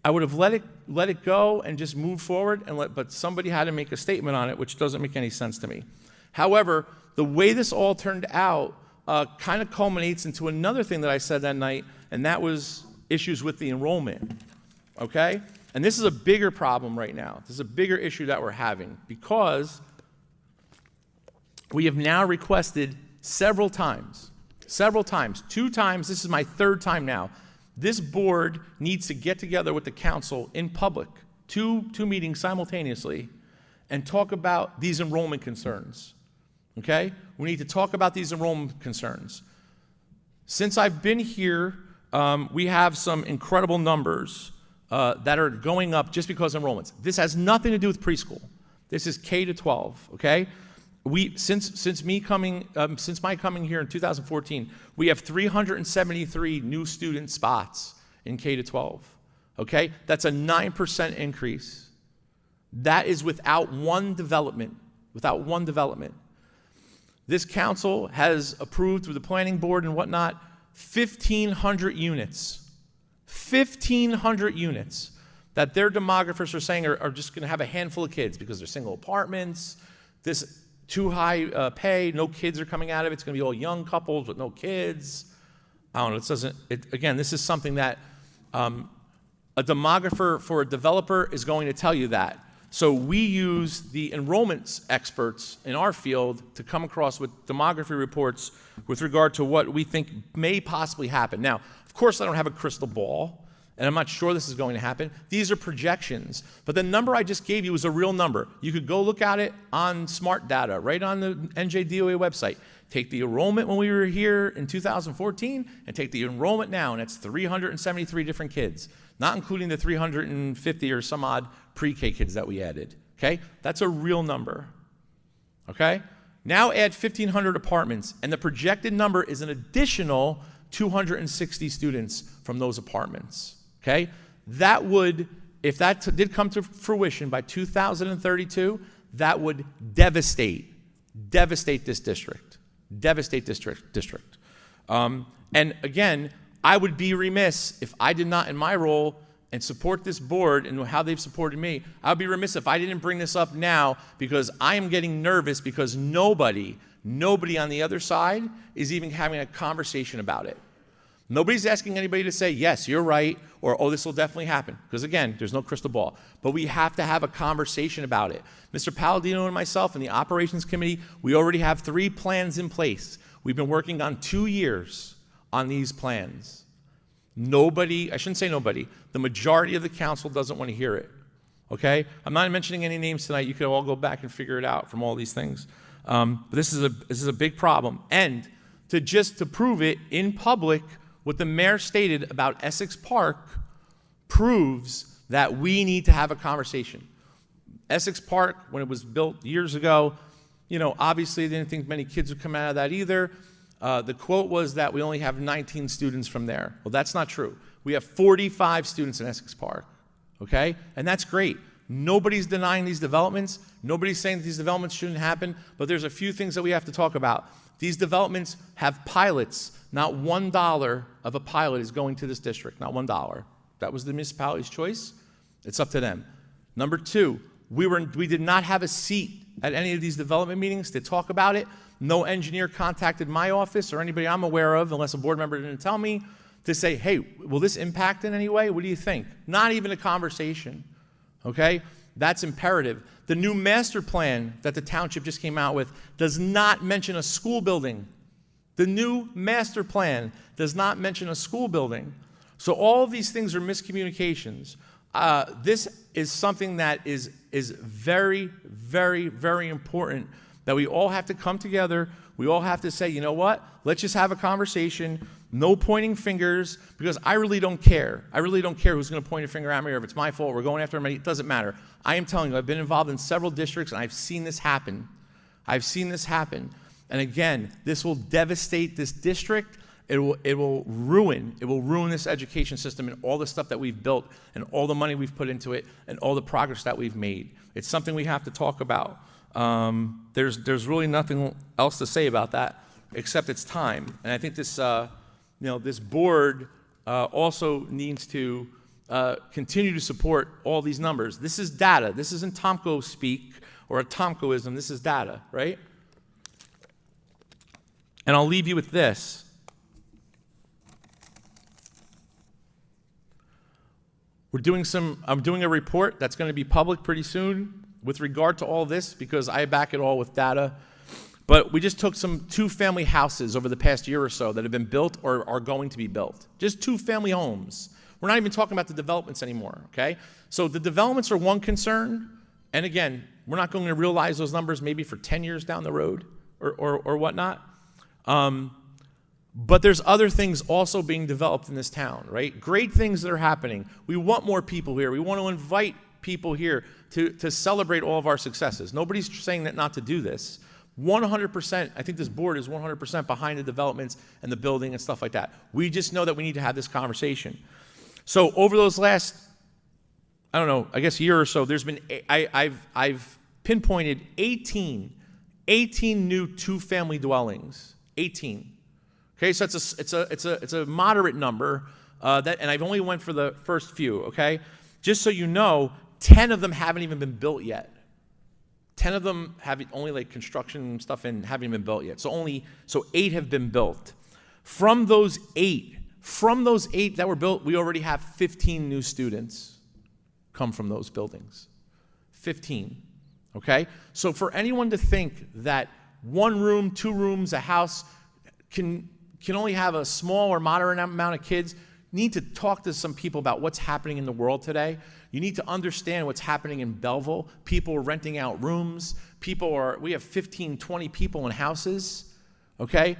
I would have let it go and just move forward, but somebody had to make a statement on it, which doesn't make any sense to me. However, the way this all turned out kind of culminates into another thing that I said that night, and that was issues with the enrollment, okay? And this is a bigger problem right now. This is a bigger issue that we're having because we have now requested several times, 2 times, this is my 3rd time now. This board needs to get together with the council in public, two meetings simultaneously, and talk about these enrollment concerns, okay? We need to talk about these enrollment concerns. Since I've been here, we have some incredible numbers that are going up just because of enrollments. This has nothing to do with preschool. This is K to 12, okay? Since my coming here in 2014, we have 373 new student spots in K to 12. Okay, that's a 9% increase. That is without one development. This council has approved through the planning board and whatnot 1,500 units. 1,500 units that their demographers are saying are just going to have a handful of kids because they're single apartments. This too high pay, no kids are coming out of it. It's going to be all young couples with no kids. I don't know. Again, this is something that a demographer for a developer is going to tell you that. So we use the enrollment experts in our field to come across with demography reports with regard to what we think may possibly happen. Now, of course, I don't have a crystal ball, and I'm not sure this is going to happen. These are projections. But the number I just gave you is a real number. You could go look at it on Smart Data, right on the NJDOA website. Take the enrollment when we were here in 2014 and take the enrollment now, and it's 373 different kids, not including the 350 or some odd pre-K kids that we added, okay? That's a real number, okay? Now add 1,500 apartments, and the projected number is an additional 260 students from those apartments. Okay, that would, if that did come to fruition by 2032, that would devastate this district, and again, I would be remiss if I did not, in my role, and support this board and how they've supported me, I would be remiss if I didn't bring this up now because I am getting nervous because nobody on the other side is even having a conversation about it. Nobody's asking anybody to say, yes, you're right, or, oh, this will definitely happen. Because, again, there's no crystal ball. But we have to have a conversation about it. Mr. Palladino and myself and the Operations Committee, we already have 3 plans in place. We've been working on 2 years on these plans. Nobody, I shouldn't say nobody, the majority of the council doesn't want to hear it. Okay? I'm not mentioning any names tonight. You can all go back and figure it out from all these things. But this is a big problem. And to prove it in public, what the mayor stated about Essex Park proves that we need to have a conversation. Essex Park, when it was built years ago, obviously they didn't think many kids would come out of that either. The quote was that we only have 19 students from there. Well, that's not true. We have 45 students in Essex Park, okay? And that's great. Nobody's denying these developments. Nobody's saying that these developments shouldn't happen, but there's a few things that we have to talk about. These developments have pilots. Not $1 of a pilot is going to this district, not $1. That was the municipality's choice. It's up to them. Number 2, we did not have a seat at any of these development meetings to talk about it. No engineer contacted my office or anybody I'm aware of, unless a board member didn't tell me, to say, hey, will this impact in any way? What do you think? Not even a conversation, okay? That's imperative. The new master plan that the township just came out with does not mention a school building. The new master plan does not mention a school building. So all of these things are miscommunications. This is something that is very, very, very important, that we all have to come together. We all have to say, you know what? Let's just have a conversation. No pointing fingers, because I really don't care. I really don't care who's going to point a finger at me or if it's my fault. We're going after everybody. It doesn't matter. I am telling you, I've been involved in several districts, and I've seen this happen. I've seen this happen. And again, this will devastate this district. It will ruin this education system and all the stuff that we've built and all the money we've put into it and all the progress that we've made. It's something we have to talk about. There's really nothing else to say about that except it's time. And I think this this board also needs to continue to support all these numbers. This is data. This isn't Tomko speak or a Tomkoism. This is data, right? And I'll leave you with this. I'm doing a report that's going to be public pretty soon with regard to all this because I back it all with data. But we just took some 2-family houses over the past year or so that have been built or are going to be built. Just 2-family homes. We're not even talking about the developments anymore, okay? So the developments are one concern. And again, we're not going to realize those numbers maybe for 10 years down the road or whatnot. But there's other things also being developed in this town, right? Great things that are happening. We want more people here. We want to invite people here to celebrate all of our successes. Nobody's saying that not to do this. 100%, I think this board is 100% behind the developments and the building and stuff like that. We just know that we need to have this conversation. So over those last, I don't know, I guess year or so, there's been, I've pinpointed 18 new 2-family dwellings. 18. Okay, so it's a moderate number, and I've only went for the first few. Okay, just so you know, 10 of them haven't even been built yet. 10 of them have only like construction stuff and haven't even been built yet. So 8 have been built. From those eight that were built, we already have 15 new students come from those buildings. 15. Okay, so for anyone to think that 1 room, 2 rooms, a house can only have a small or moderate amount of kids, need to talk to some people about what's happening in the world today. You need to understand what's happening in Belleville. People are renting out rooms. We have 15, 20 people in houses, okay?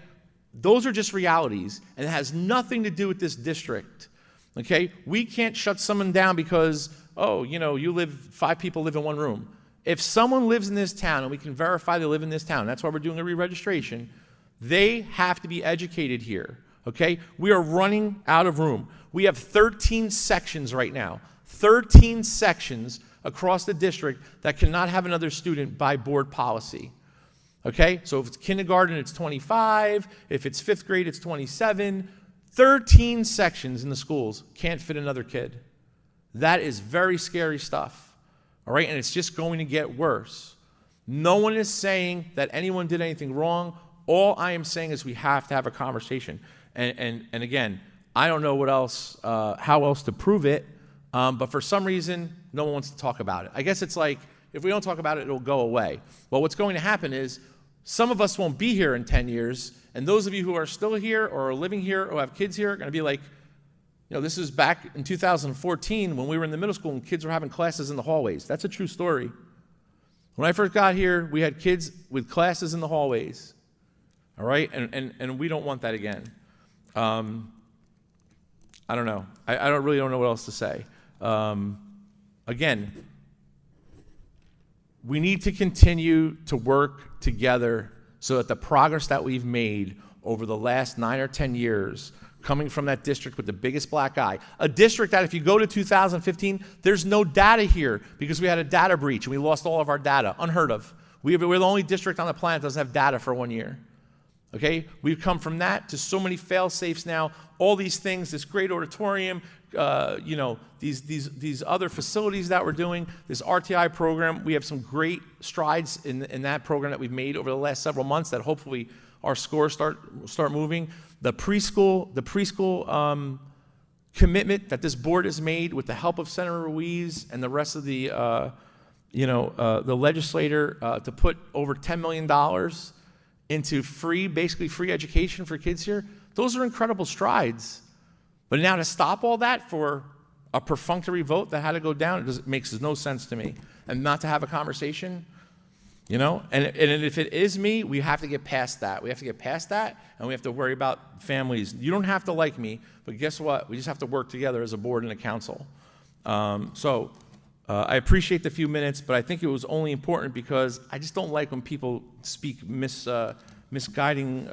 Those are just realities, and it has nothing to do with this district, okay? We can't shut someone down because, 5 people live in 1 room. If someone lives in this town, and we can verify they live in this town, that's why we're doing a re-registration, they have to be educated here, okay? We are running out of room. We have 13 sections right now, 13 sections across the district that cannot have another student by board policy, okay? So if it's kindergarten, it's 25. If it's 5th grade, it's 27. 13 sections in the schools can't fit another kid. That is very scary stuff, all right? And it's just going to get worse. No one is saying that anyone did anything wrong. All I am saying is we have to have a conversation. And again, I don't know what else, how else to prove it, but for some reason, no one wants to talk about it. I guess it's like, if we don't talk about it, it'll go away. Well, what's going to happen is some of us won't be here in 10 years, and those of you who are still here or are living here or have kids here are going to be like, this is back in 2014 when we were in the middle school and kids were having classes in the hallways. That's a true story. When I first got here, we had kids with classes in the hallways. All right, and we don't want that again. I don't know. I really don't know what else to say. Again, we need to continue to work together so that the progress that we've made over the last 9 or 10 years, coming from that district with the biggest black eye, a district that if you go to 2015, there's no data here because we had a data breach and we lost all of our data. Unheard of. We're the only district on the planet that doesn't have data for 1 year. Okay, we've come from that to so many fail-safes now. All these things, this great auditorium, these other facilities that we're doing, this RTI program. We have some great strides in that program that we've made over the last several months that hopefully our scores start moving. The preschool commitment that this board has made with the help of Senator Ruiz and the rest of the legislator to put over $10 million into basically free education for kids here, those are incredible strides. But now to stop all that for a perfunctory vote that had to go down, it makes no sense to me. And not to have a conversation, You know, and if it is me, we have to get past that. We have to get past that, and we have to worry about families. You don't have to like me, but guess what? We just have to work together as a board and a council. I appreciate the few minutes, but I think it was only important because I just don't like when people speak misguiding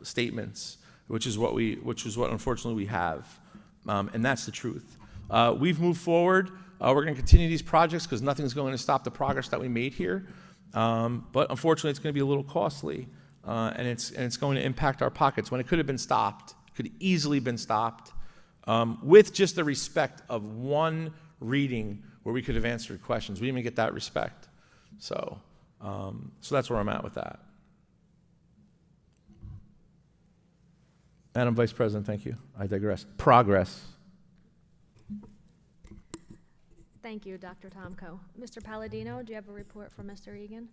statements, which is what unfortunately we have, and that's the truth. We've moved forward. We're going to continue these projects because nothing's going to stop the progress that we made here. But unfortunately, it's going to be a little costly, and it's going to impact our pockets when it could have been stopped. Could easily been stopped with just the respect of one reading where we could have answered questions. We didn't even get that respect. So that's where I'm at with that. Madam Vice President, thank you. I digress. Progress. Thank you, Dr. Tomko. Mr. Palladino, do you have a report from Mr. Egan?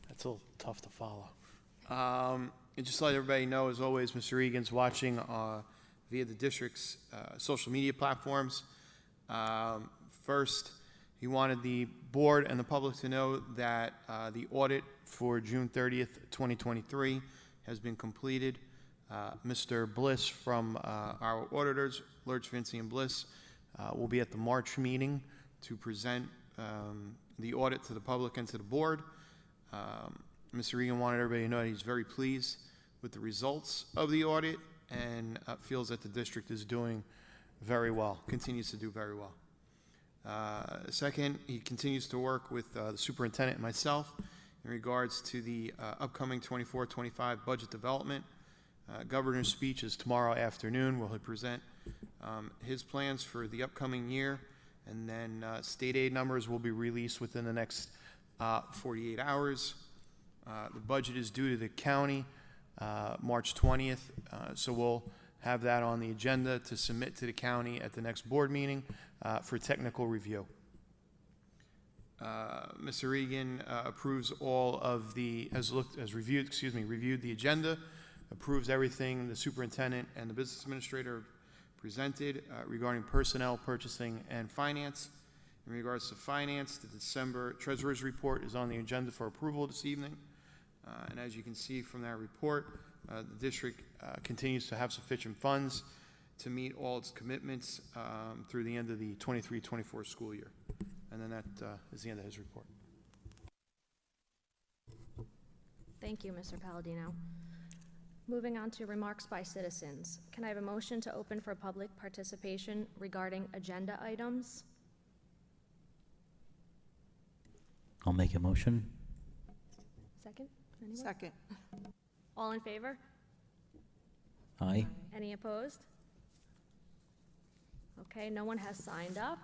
That's a little tough to follow. And just to let everybody know, as always, Mr. Egan's watching via the district's social media platforms. First, he wanted the board and the public to know that the audit for June 30th, 2023 has been completed. Mr. Bliss from our auditors, Lurch, Vinci, and Bliss, will be at the March meeting to present the audit to the public and to the board. Mr. Egan wanted everybody to know that he's very pleased with the results of the audit and feels that the district is doing very well, continues to do very well. Second, he continues to work with the superintendent and myself in regards to the upcoming 24-25 budget development. Governor's speech is tomorrow afternoon, where he'll present his plans for the upcoming year, and then state aid numbers will be released within the next 48 hours. The budget is due to the county March 20th, so we'll have that on the agenda to submit to the county at the next board meeting for technical review. Mr. Regan approves all of the, reviewed the agenda, approves everything the superintendent and the business administrator presented regarding personnel, purchasing, and finance. In regards to finance, the December Treasurer's report is on the agenda for approval this evening. And as you can see from that report, the district continues to have sufficient funds to meet all its commitments through the end of the 23-24 school year. And then that is the end of his report. Thank you, Mr. Palladino. Moving on to remarks by citizens. Can I have a motion to open for public participation regarding agenda items? I'll make a motion. Second? Anyone? Second. All in favor? Aye. Any opposed? Okay, no one has signed up.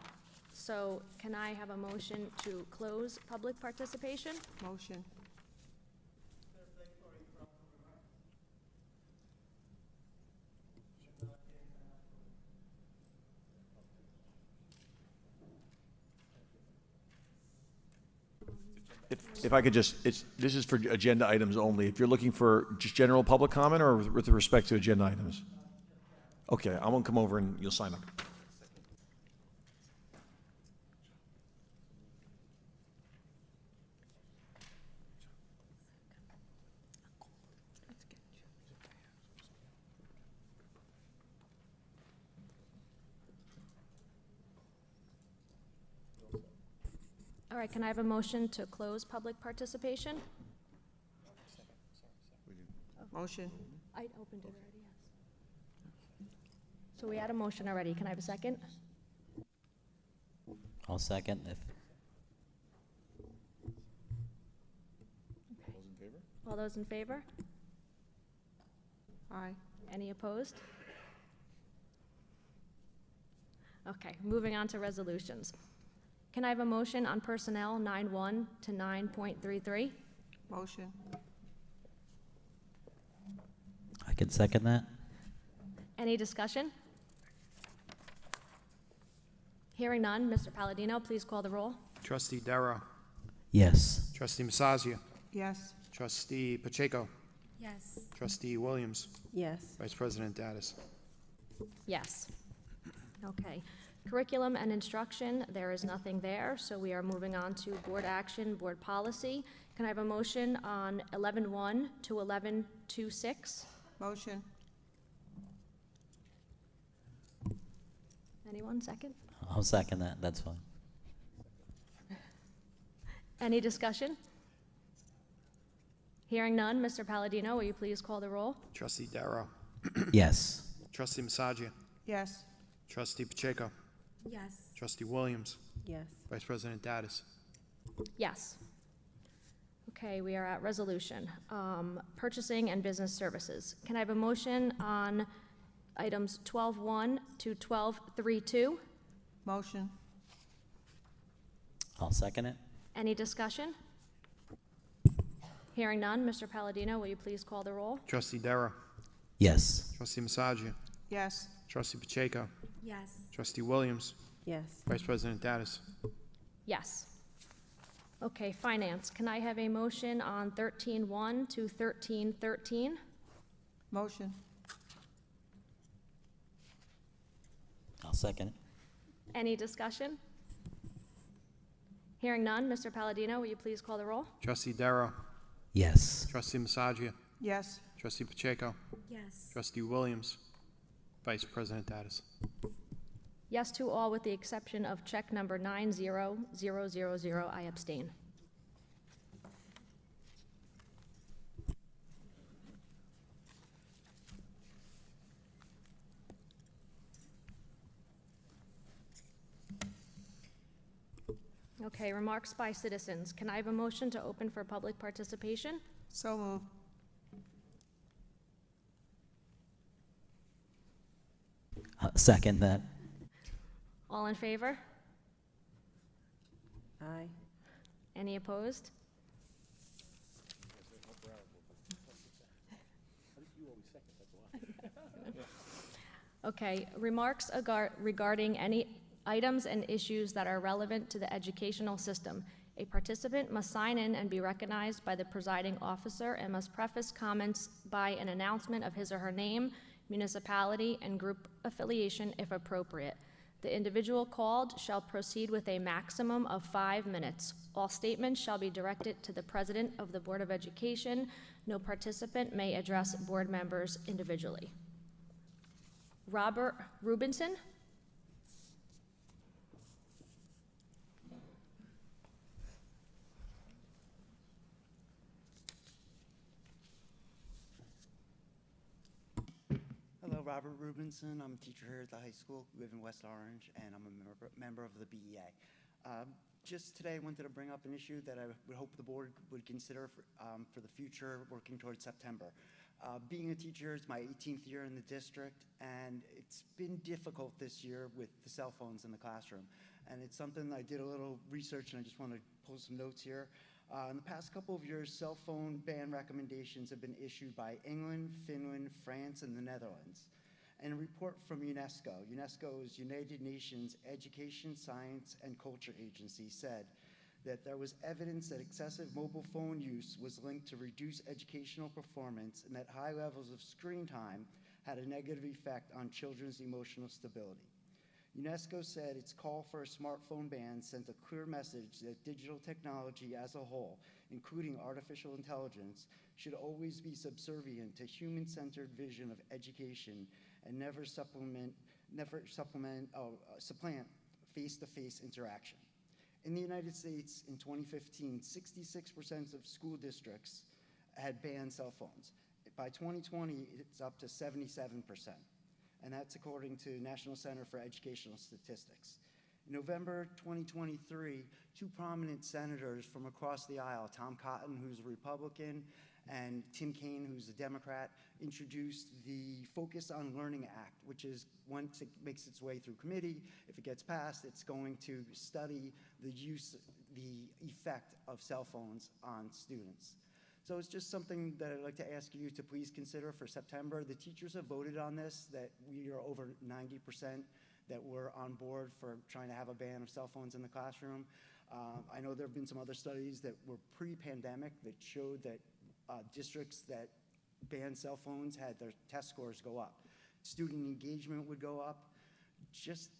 So can I have a motion to close public participation? Motion. If I could just, this is for agenda items only. If you're looking for just general public comment or with respect to agenda items? Okay, I won't come over and you'll sign up. All right, can I have a motion to close public participation? Motion. I opened it already, yes. So we had a motion already. Can I have a second? I'll second if. All those in favor? Aye. Any opposed? Okay, moving on to resolutions. Can I have a motion on personnel 9.1 to 9.33? Motion. I can second that. Any discussion? Hearing none, Mr. Palladino, please call the roll. Trustee Darrow. Yes. Trustee Masazia. Yes. Trustee Pacheco. Yes. Trustee Williams. Yes. Vice President Dattis. Yes. Okay. Curriculum and instruction, there is nothing there, so we are moving on to board action, board policy. Can I have a motion on 11.1 to 11.26? Motion. Anyone, second? I'll second that, that's fine. Any discussion? Hearing none, Mr. Palladino, will you please call the roll? Trustee Darrow. Yes. Trustee Massagia. Yes. Trustee Pacheco. Yes. Trustee Williams. Yes. Vice President Datus. Yes. Okay, we are at resolution. Purchasing and business services. Can I have a motion on items 12.1 to 12.32? Motion. I'll second it. Any discussion? Hearing none, Mr. Palladino, will you please call the roll? Trustee Darrow. Yes. Trustee Massagia. Yes. Trustee Pacheco. Yes. Trustee Williams. Yes. Vice President Datus. Yes. Okay, finance. Can I have a motion on 13.1 to 13.13? Motion. I'll second it. Any discussion? Hearing none, Mr. Palladino, will you please call the roll? Trustee Darrow. Yes. Trustee Massagia. Yes. Trustee Pacheco. Yes. Trustee Williams. Vice President Datus. Yes to all with the exception of check number 90000. I abstain. Okay, remarks by citizens. Can I have a motion to open for public participation? So moved. Second that. All in favor? Aye. Any opposed? Okay, remarks regarding any items and issues that are relevant to the educational system. A participant must sign in and be recognized by the presiding officer and must preface comments by an announcement of his or her name, municipality, and group affiliation if appropriate. The individual called shall proceed with a maximum of 5 minutes. All statements shall be directed to the President of the Board of Education. No participant may address board members individually. Robert Rubinson? Hello, Robert Rubinson. I'm a teacher here at the high school, live in West Orange, and I'm a member of the BEA. Just today, I wanted to bring up an issue that I would hope the board would consider for the future, working towards September. Being a teacher, it's my 18th year in the district, and it's been difficult this year with the cell phones in the classroom. And it's something I did a little research, and I just want to pull some notes here. In the past couple of years, cell phone ban recommendations have been issued by England, Finland, France, and the Netherlands. And a report from UNESCO's United Nations Education, Science, and Culture Agency said that there was evidence that excessive mobile phone use was linked to reduced educational performance and that high levels of screen time had a negative effect on children's emotional stability. UNESCO said its call for a smartphone ban sent a clear message that digital technology as a whole, including artificial intelligence, should always be subservient to human-centered vision of education and never supplant face-to-face interaction. In the United States, in 2015, 66% of school districts had banned cell phones. By 2020, it's up to 77%. And that's according to National Center for Educational Statistics. In November 2023, two prominent senators from across the aisle, Tom Cotton, who's a Republican, and Tim Kaine, who's a Democrat, introduced the Focus on Learning Act, which is, once it makes its way through committee, if it gets passed, it's going to study the effect of cell phones on students. So it's just something that I'd like to ask you to please consider for September. The teachers have voted on this, that we are over 90% that we're on board for trying to have a ban of cell phones in the classroom. I know there have been some other studies that were pre-pandemic that showed that districts that banned cell phones had their test scores go up. Student engagement would go up. Just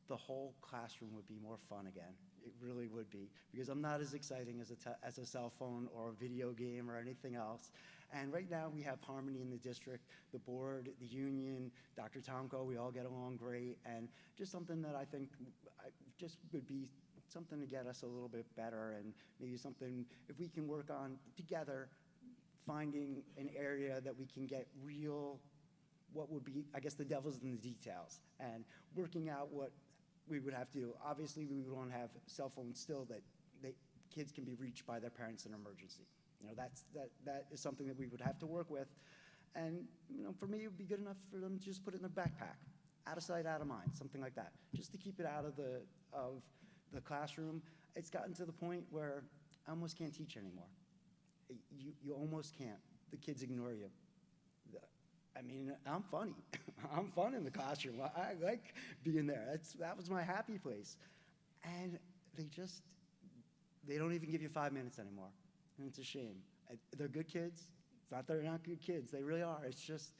the whole classroom would be more fun again. It really would be, because I'm not as exciting as a cell phone or a video game or anything else. And right now we have harmony in the district, the board, the union, Dr. Tomko, we all get along great, and just something that I think just would be something to get us a little bit better, and maybe something, if we can work on together, finding an area that we can get real, what would be, I guess the devil's in the details, and working out what we would have to do. Obviously, we would want to have cell phones still that kids can be reached by their parents in an emergency. You know, that is something that we would have to work with. And you know, for me, it would be good enough for them to just put it in their backpack, out of sight, out of mind, something like that, just to keep it out of the classroom. It's gotten to the point where I almost can't teach anymore. You almost can't. The kids ignore you. I mean, I'm funny. I'm fun in the classroom. I like being there. That was my happy place. And they don't even give you 5 minutes anymore. And it's a shame. They're good kids. It's not that they're not good kids. They really are. It's just,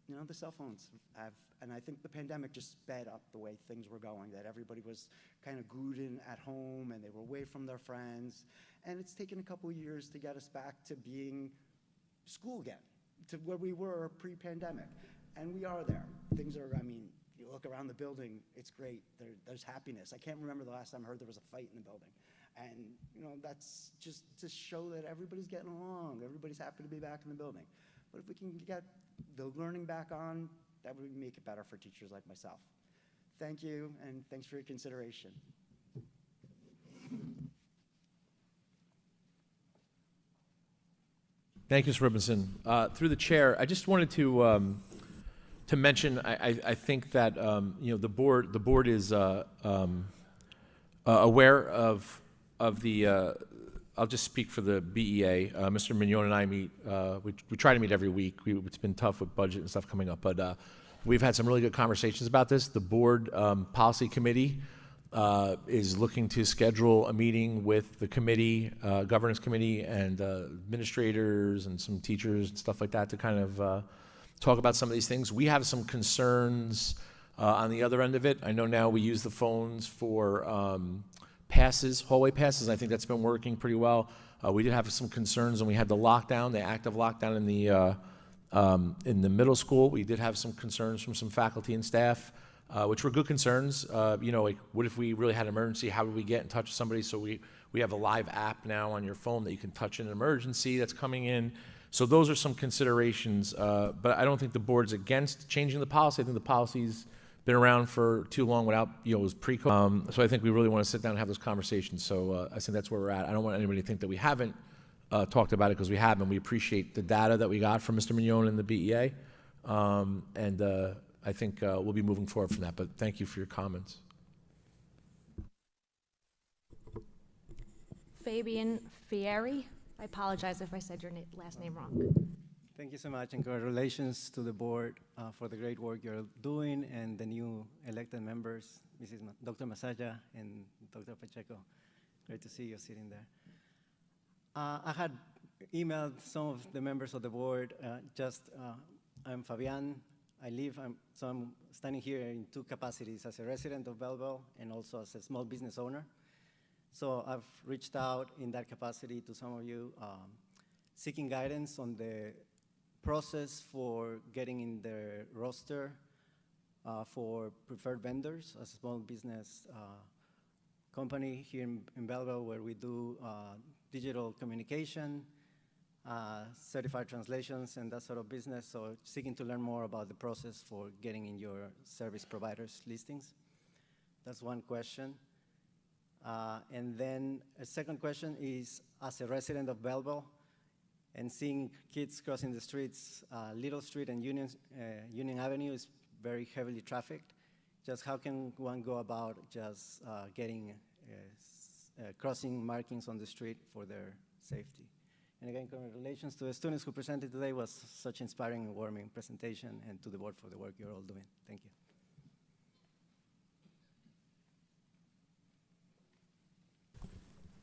you know, the cell phones have, and I think the pandemic just sped up the way things were going, that everybody was kind of glued in at home and they were away from their friends. And it's taken a couple of years to get us back to being school again, to where we were pre-pandemic. And we are there. Things are, I mean, you look around the building, it's great. There's happiness. I can't remember the last time I heard there was a fight in the building. And, you know, that's just to show that everybody's getting along. Everybody's happy to be back in the building. But if we can get the learning back on, that would make it better for teachers like myself. Thank you, and thanks for your consideration. Thank you, Mr. Robinson. Through the chair, I just wanted to mention. I think that you know, the board is aware of the. I'll just speak for the BEA. Mr. Mignon and I meet. We try to meet every week. It's been tough with budget and stuff coming up, but we've had some really good conversations about this. The board policy committee is looking to schedule a meeting with the committee, governance committee, and administrators and some teachers and stuff like that to kind of talk about some of these things. We have some concerns on the other end of it. I know now we use the phones for passes, hallway passes. I think that's been working pretty well. We did have some concerns when we had the lockdown, the active lockdown in the middle school. We did have some concerns from some faculty and staff, which were good concerns. You know, like, what if we really had an emergency? How would we get in touch with somebody? So we have a live app now on your phone that you can touch in an emergency that's coming in. So those are some considerations. But I don't think the board's against changing the policy. I think the policy's been around for too long without, you know, it was pre-COVID. So I think we really want to sit down and have those conversations. So I think that's where we're at. I don't want anybody to think that we haven't talked about it, because we have, and we appreciate the data that we got from Mr. Mignon and the BEA. I think we'll be moving forward from that, but thank you for your comments. Fabian Fieri. I apologize if I said your last name wrong. Thank you so much, and congratulations to the board for the great work you're doing, and the new elected members, Dr. Masaya and Dr. Pacheco. Great to see you sitting there. I had emailed some of the members of the board. I'm Fabian. So I'm standing here in two capacities, as a resident of Belleville and also as a small business owner. So I've reached out in that capacity to some of you, seeking guidance on the process for getting in the roster for preferred vendors as a small business company here in Belleville, where we do digital communication, certified translations, and that sort of business. So seeking to learn more about the process for getting in your service providers listings. That's one question. And then a second question is, as a resident of Belleville and seeing kids crossing the streets, Little Street and Union Avenue is very heavily trafficked. Just how can one go about just getting crossing markings on the street for their safety? And again, congratulations to the students who presented today. It was such inspiring and warming presentation, and to the board for the work you're all doing. Thank you.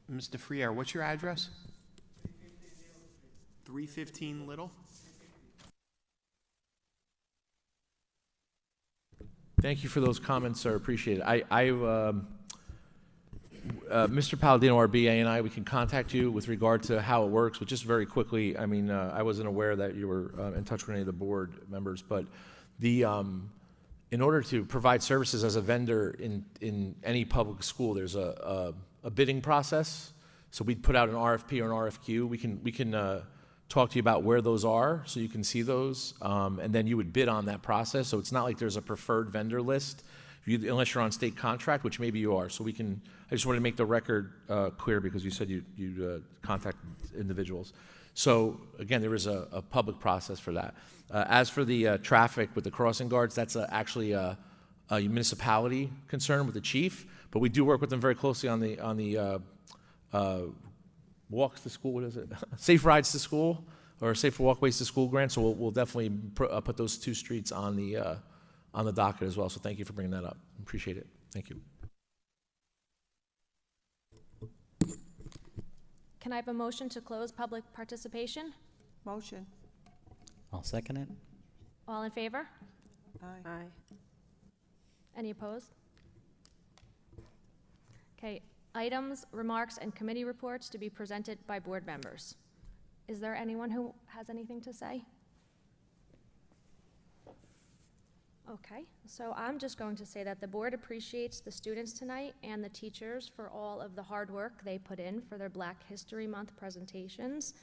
Mr. Friere, what's your address? 315 Little? Thank you for those comments, sir. Appreciate it. Mr. Palladino, our BA, and I, we can contact you with regard to how it works, but just very quickly, I mean, I wasn't aware that you were in touch with any of the board members, but in order to provide services as a vendor in any public school, there's a bidding process. So we'd put out an RFP or an RFQ. We can talk to you about where those are so you can see those, and then you would bid on that process. So it's not like there's a preferred vendor list, unless you're on state contract, which maybe you are. So I just wanted to make the record clear because you said you contact individuals. So again, there is a public process for that. As for the traffic with the crossing guards, that's actually a municipality concern with the chief, but we do work with them very closely on the walks to school, what is it? Safe rides to school or safer walkways to school grant. So we'll definitely put those two streets on the docket as well. So thank you for bringing that up. Appreciate it. Thank you. Can I have a motion to close public participation? Motion. I'll second it. All in favor? Aye. Any opposed? Okay, items, remarks, and committee reports to be presented by board members. Is there anyone who has anything to say? Okay, so I'm just going to say that the board appreciates the students tonight and the teachers for all of the hard work they put in for their Black History Month presentations.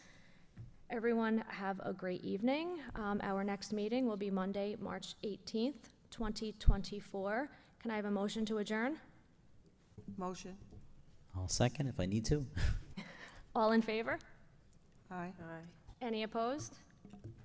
Everyone have a great evening. Our next meeting will be Monday, March 18th, 2024. Can I have a motion to adjourn? Motion. I'll second if I need to. All in favor? Aye. Any opposed?